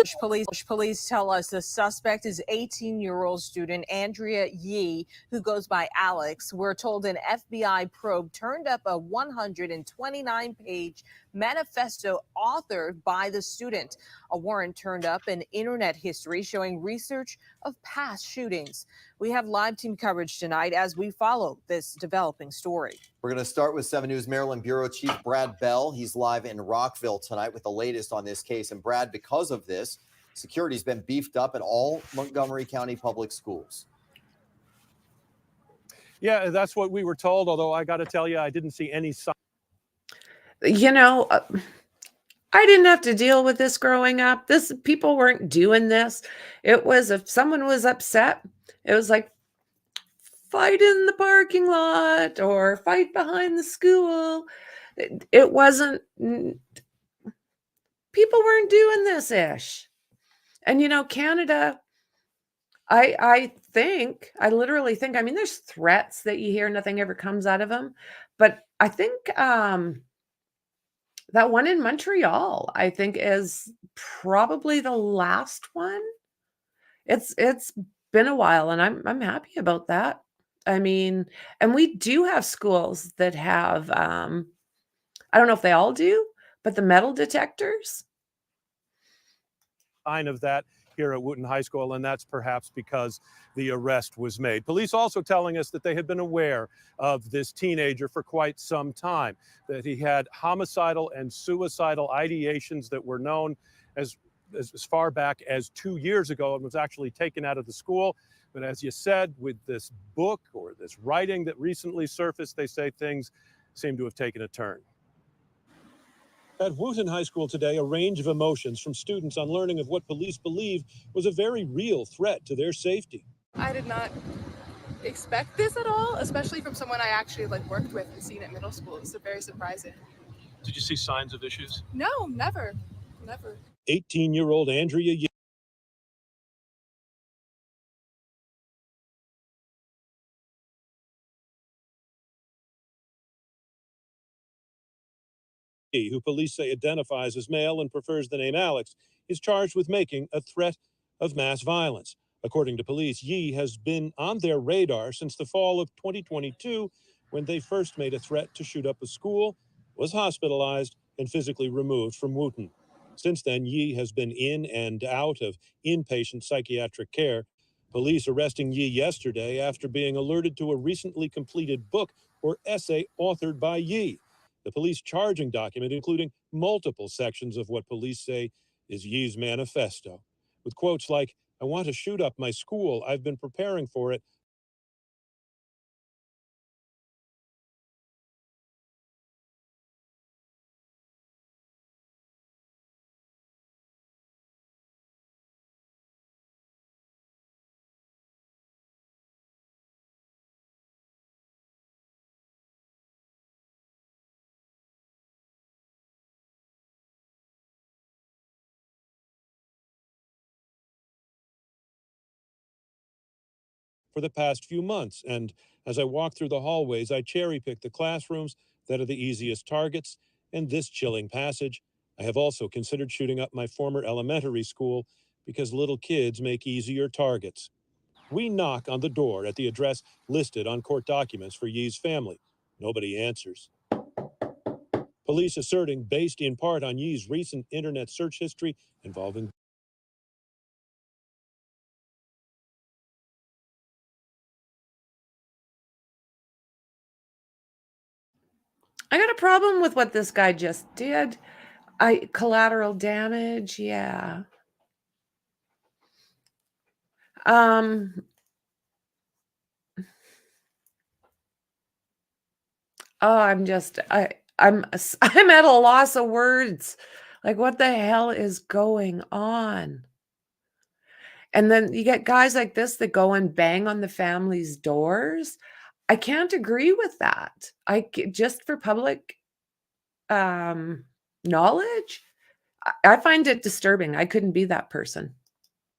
Police tell us the suspect is 18-year-old student Andrea Yee, who goes by Alex. We're told an FBI probe turned up a 129-page manifesto authored by the student. A warrant turned up an internet history showing research of past shootings. We have live team coverage tonight as we follow this developing story. We're going to start with 7 News Maryland Bureau Chief Brad Bell. He's live in Rockville tonight with the latest on this case. And Brad, because of this, security's been beefed up in all Montgomery County public schools. Yeah, that's what we were told, although I got to tell you, I didn't see any sign. You know, I didn't have to deal with this growing up. People weren't doing this. It was if someone was upset, it was like fight in the parking lot or fight behind the school. It wasn't, people weren't doing this ish. And you know, Canada, I literally think, I mean, there's threats that you hear, nothing ever comes out of them. But I think that one in Montreal, I think, is probably the last one. It's been a while, and I'm happy about that. I mean, and we do have schools that have, I don't know if they all do, but the metal detectors. Sign of that here at Wootton High School, and that's perhaps because the arrest was made. Police also telling us that they had been aware of this teenager for quite some time, that he had homicidal and suicidal ideations that were known as far back as 2 years ago and was actually taken out of the school. But as you said, with this book or this writing that recently surfaced, they say things seem to have taken a turn. At Wooten High School today, a range of emotions from students on learning of what police believe was a very real threat to their safety. I did not expect this at all, especially from someone I actually worked with and seen at middle school. It's very surprising. Did you see signs of issues? No, never. 18-year-old Andrea who police say identifies as male and prefers the name Alex, is charged with making a threat of mass violence. According to police, Yee has been on their radar since the fall of 2022, when they first made a threat to shoot up a school, was hospitalized, and physically removed from Wooten. Since then, Yee has been in and out of inpatient psychiatric care. Police arresting Yee yesterday after being alerted to a recently completed book or essay authored by Yee. The police charging document including multiple sections of what police say is Yee's manifesto, with quotes like, "I want to shoot up my school. I've been preparing for it." For the past few months, and as I walk through the hallways, I cherry-pick the classrooms that are the easiest targets, and this chilling passage, "I have also considered shooting up my former elementary school because little kids make easier targets." We knock on the door at the address listed on court documents for Yee's family. Nobody answers. Police asserting, based in part on Yee's recent internet search history involving I got a problem with what this guy just did. Collateral damage, yeah. Oh, I'm at a loss of words. Like, what the hell is going on? And then you get guys like this that go and bang on the family's doors. I can't agree with that. Just for public knowledge, I find it disturbing. I couldn't be that person.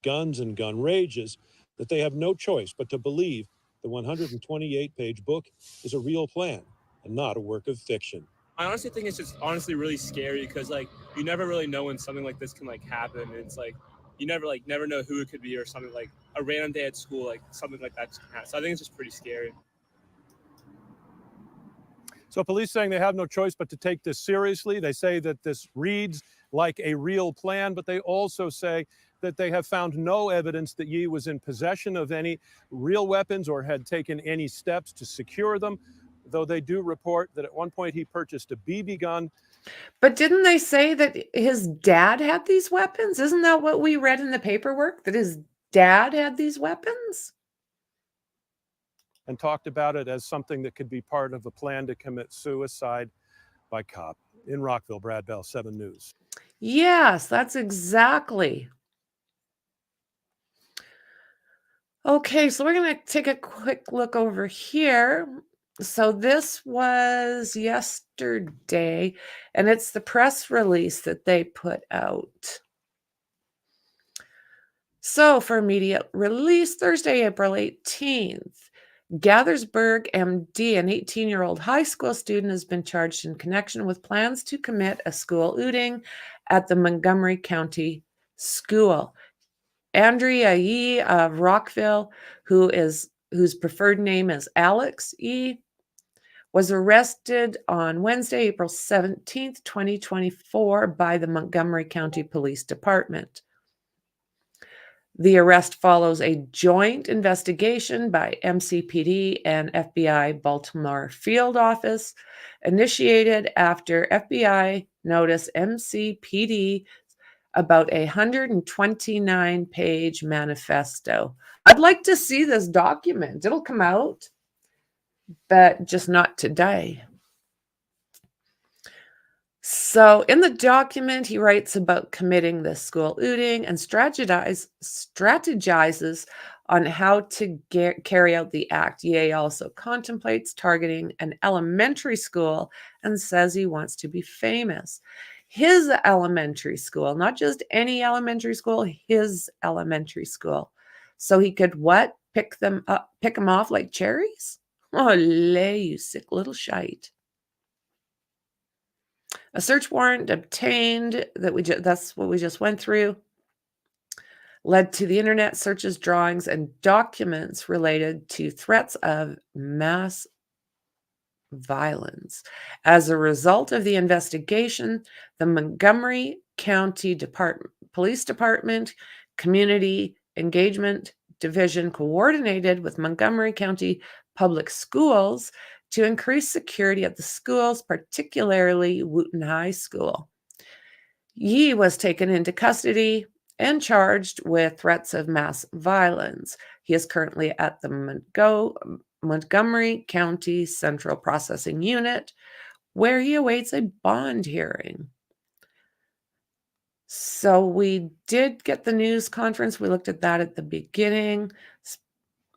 guns and gun rages that they have no choice but to believe the 128-page book is a real plan and not a work of fiction. I honestly think it's just really scary because you never really know when something like this can happen. And it's you never know who it could be, or something like a random day at school, something like that. So I think it's just pretty scary. So police saying they have no choice but to take this seriously. They say that this reads like a real plan, but they also say that they have found no evidence that Yee was in possession of any real weapons or had taken any steps to secure them, though they do report that at one point he purchased a BB gun. But didn't they say that his dad had these weapons? Isn't that what we read in the paperwork, that his dad had these weapons? And talked about it as something that could be part of a plan to commit suicide by cop. In Rockville, Brad Bell, 7 News. Yes, that's exactly. Okay, so we're going to take a quick look over here. So this was yesterday, and it's the press release that they put out. So for immediate release, Thursday, April 18th, Gathersburg MD, an 18-year-old high school student, has been charged in connection with plans to commit a school looting at the Montgomery County School. Andrea Yee of Rockville, whose preferred name is Alex E., was arrested on Wednesday, April 17th, 2024 by the Montgomery County Police Department. The arrest follows a joint investigation by MCPD and FBI Baltimore Field Office, initiated after FBI noticed MCPD about a 129-page manifesto. I'd like to see this document. It'll come out, but just not today. So in the document, he writes about committing the school looting and strategizes on how to carry out the act. Ye also contemplates targeting an elementary school and says he wants to be famous. His elementary school, not just any elementary school, his elementary school. So he could what? Pick them off like cherries? Oh, lay, you sick little shite. A search warrant obtained that's what we just went through, led to the internet searches, drawings, and documents related to threats of mass violence. As a result of the investigation, the Montgomery County Police Department Community Engagement Division coordinated with Montgomery County Public Schools to increase security at the schools, particularly Wooten High School. Ye was taken into custody and charged with threats of mass violence. He is currently at the Montgomery County Central Processing Unit, where he awaits a bond hearing. So we did get the news conference. We looked at that at the beginning.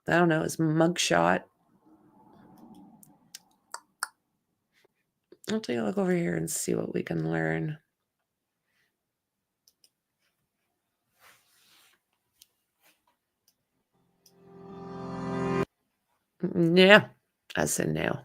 I don't know, his mugshot. I'll take a look over here and see what we can learn. Yeah, I said no.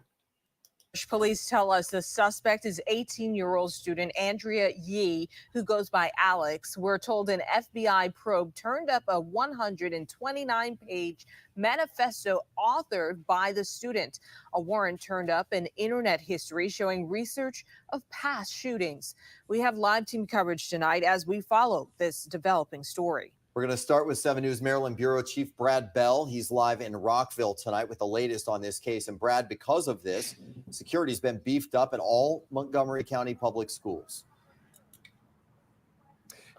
Police tell us the suspect is 18-year-old student Andrea Yee, who goes by Alex. We're told an FBI probe turned up a 129-page manifesto authored by the student. A warrant turned up in internet history showing research of past shootings. We have live team coverage tonight as we follow this developing story. We're going to start with 7 News Maryland Bureau Chief Brad Bell. He's live in Rockville tonight with the latest on this case. And Brad, because of this, security's been beefed up in all Montgomery County public schools.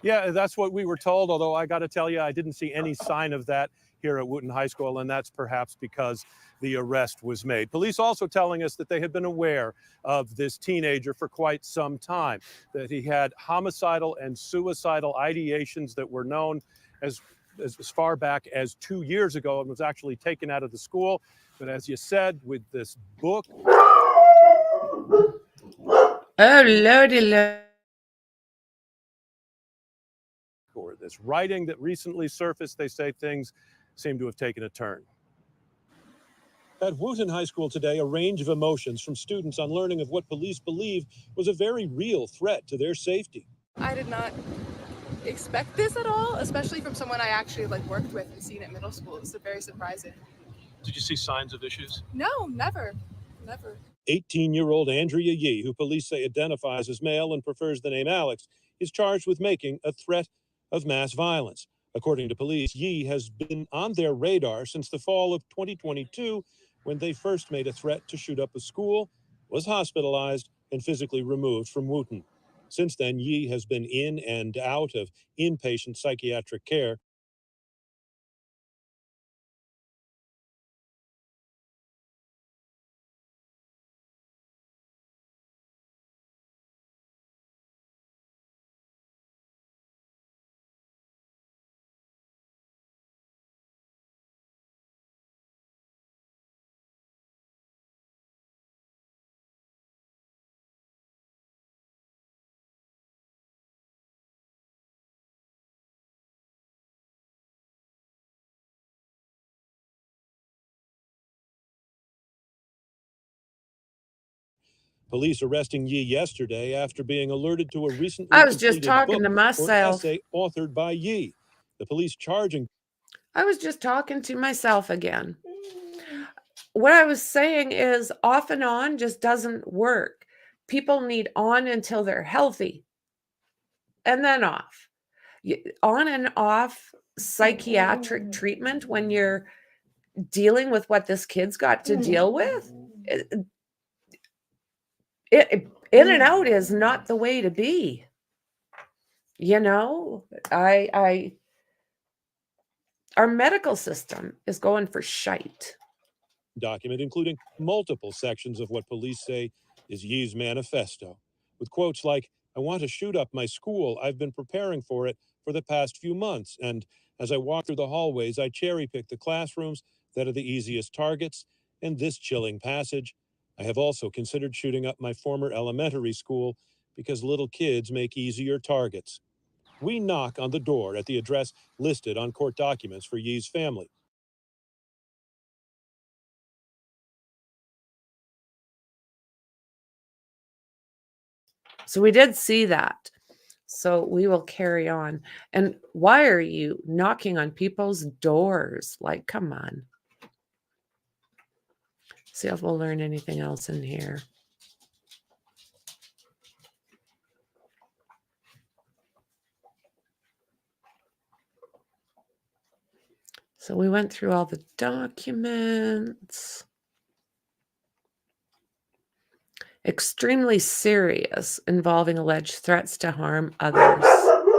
Yeah, that's what we were told, although I got to tell you, I didn't see any sign of that here at Wooten High School, and that's perhaps because the arrest was made. Police also telling us that they had been aware of this teenager for quite some time, that he had homicidal and suicidal ideations that were known as far back as 2 years ago and was actually taken out of the school. But as you said, with this book. Oh, Lordy, Lord. Or this writing that recently surfaced, they say things seem to have taken a turn. At Wooten High School today, a range of emotions from students on learning of what police believe was a very real threat to their safety. I did not expect this at all, especially from someone I actually worked with and seen at middle school. It was very surprising. Did you see signs of issues? No, never. 18-year-old Andrea Yee, who police say identifies as male and prefers the name Alex, is charged with making a threat of mass violence. According to police, Yee has been on their radar since the fall of 2022, when they first made a threat to shoot up a school, was hospitalized, and physically removed from Wooten. Since then, Yee has been in and out of inpatient psychiatric care. Police arresting Yee yesterday after being alerted to a recently I was just completed talking book to or myself. essay authored by Yee. The police charging. I was just talking to myself again. What I was saying is off and on just doesn't work. People need on until they're healthy and then off. On and off psychiatric treatment when you're dealing with what this kid's got to deal with. In and out is not the way to be. You know, our medical system is going for shite. Document including multiple sections of what police say is Yee's manifesto, with quotes like, "I want to shoot up my school. I've been preparing for it for the past few months. And as I walk through the hallways, I cherry pick the classrooms that are the easiest targets." And this chilling passage, "I have also considered shooting up my former elementary school because little kids make easier targets." We knock on the door at the address listed on court documents for Yee's family. So we did see that. So we will carry on. And why are you knocking on people's doors? Like, come on. See if we'll learn anything else in here. So we went through all the documents. Extremely serious, involving alleged threats to harm others.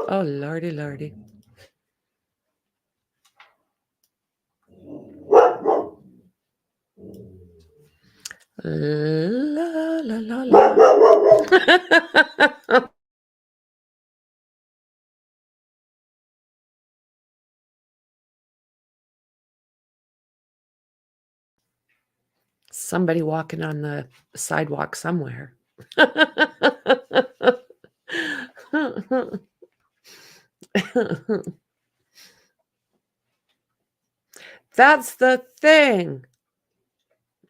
Oh, lordy, lordy. La, la, la, la. Somebody walking on the sidewalk somewhere. That's the thing.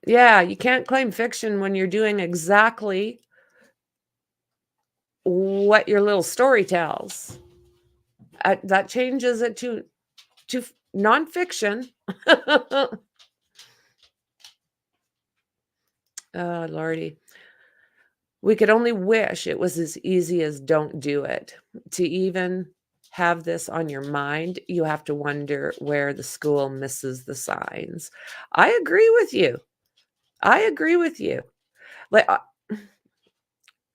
Yeah, you can't claim fiction when you're doing exactly what your little story tells. That changes it to nonfiction. Oh, Lordy. We could only wish it was as easy as don't do it. To even have this on your mind, you have to wonder where the school misses the signs. I agree with you. I agree with you. Like,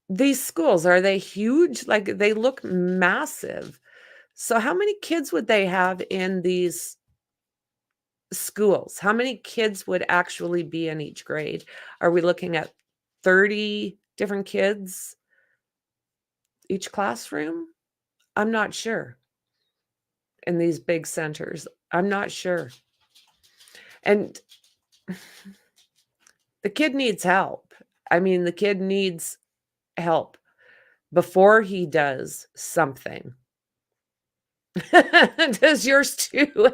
these schools, are they huge? Like, they look massive. So how many kids would they have in these schools? How many kids would actually be in each grade? Are we looking at 30 different kids each classroom? I'm not sure. In these big centers, I'm not sure. And the kid needs help. I mean, the kid needs help before he does something. Does yours too?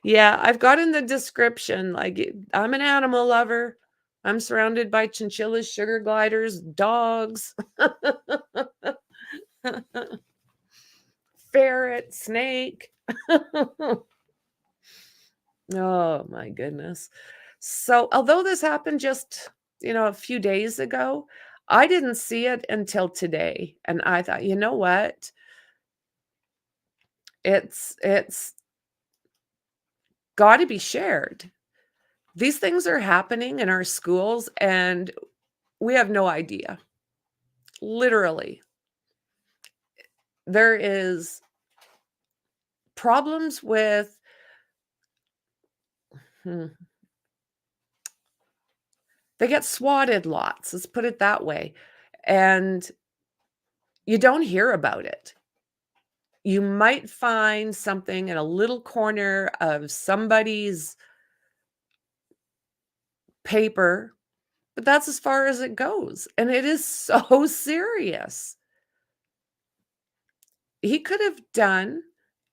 Yeah, I've got in the description, like, I'm an animal lover. I'm surrounded by chinchillas, sugar gliders, dogs, ferret, snake. Oh my goodness. So although this happened just, a few days ago, I didn't see it until today. And I thought, you know what? It's got to be shared. These things are happening in our schools and we have no idea. Literally. There is problems with they get swatted lots, let's put it that way. And you don't hear about it. You might find something in a little corner of somebody's paper, but that's as far as it goes. And it is so serious. He could have done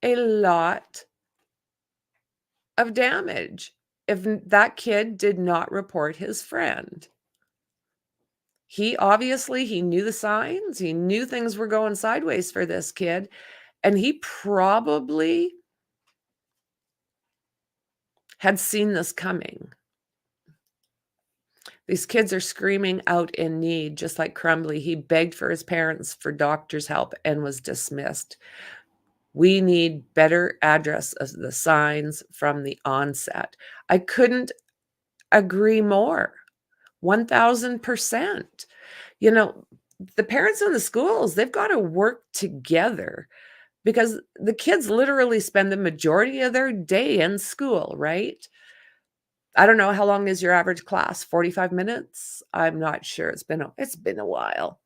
a lot of damage if that kid did not report his friend. He knew the signs. He knew things were going sideways for this kid. And he probably had seen this coming. These kids are screaming out in need, just like Crumbly. He begged for his parents for doctor's help and was dismissed. We need better address of the signs from the onset. I couldn't agree more. 1000%. The parents in the schools, they've got to work together because the kids literally spend the majority of their day in school, right? I don't know, how long is your average class? 45 minutes? I'm not sure. It's been a while.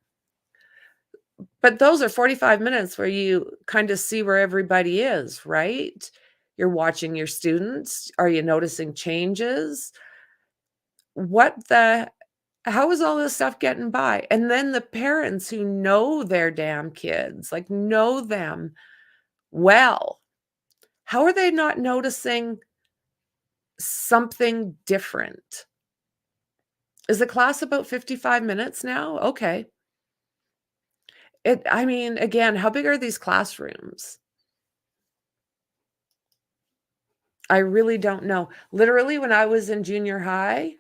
But those are 45 minutes where you kind of see where everybody is, right? You're watching your students. Are you noticing changes? How is all this stuff getting by? And then the parents who know their damn kids, like know them well, how are they not noticing something different? Is the class about 55 minutes now? Okay. I mean, again, how big are these classrooms? I really don't know. Literally, when I was in junior high,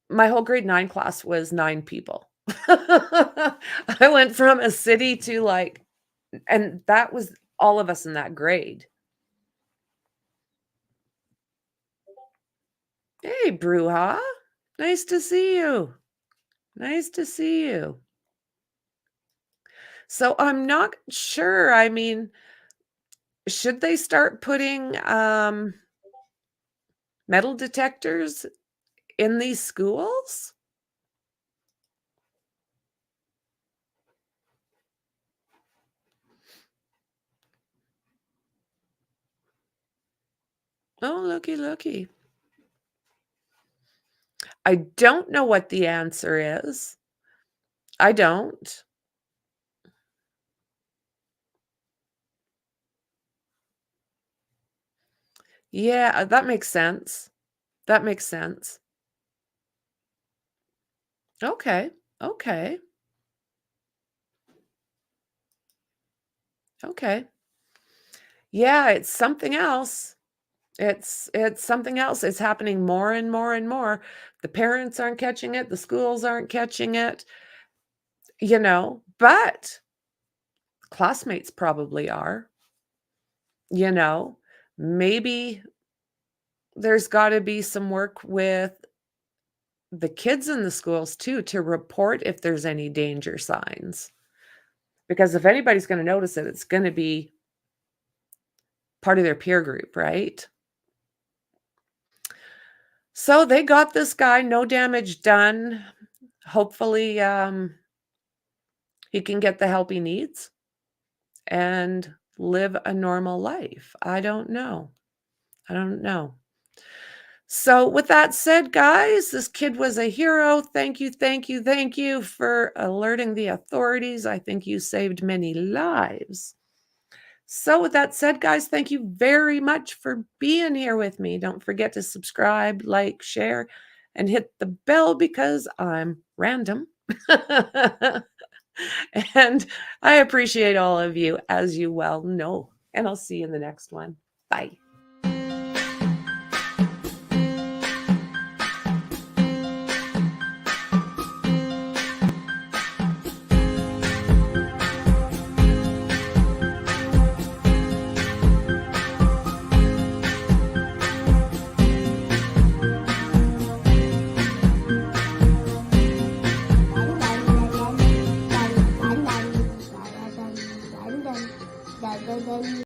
my whole grade 9 class was 9 people. I went from a city to like, and that was all of us in that grade. Hey, Bruja. Nice to see you. Nice to see you. So I'm not sure. I mean, should they start putting metal detectors in these schools? Oh, looky, looky. I don't know what the answer is. I don't. Yeah, that makes sense. That makes sense. Okay. Okay. Okay. Yeah, it's something else. It's something else. It's happening more and more and more. The parents aren't catching it, the schools aren't catching it, but classmates probably are. Maybe there's got to be some work with the kids in the schools too to report if there's any danger signs. Because if anybody's going to notice it, it's going to be part of their peer group, right? So they got this guy, no damage done. Hopefully, he can get the help he needs and live a normal life. I don't know. I don't know. So with that said, guys, this kid was a hero. Thank you, thank you, thank you for alerting the authorities. I think you saved many lives. So with that said, guys, thank you very much for being here with me. Don't forget to subscribe, like, share, and hit the bell because I'm random. And I appreciate all of you, as you well know. And I'll see you in the next one. Bye.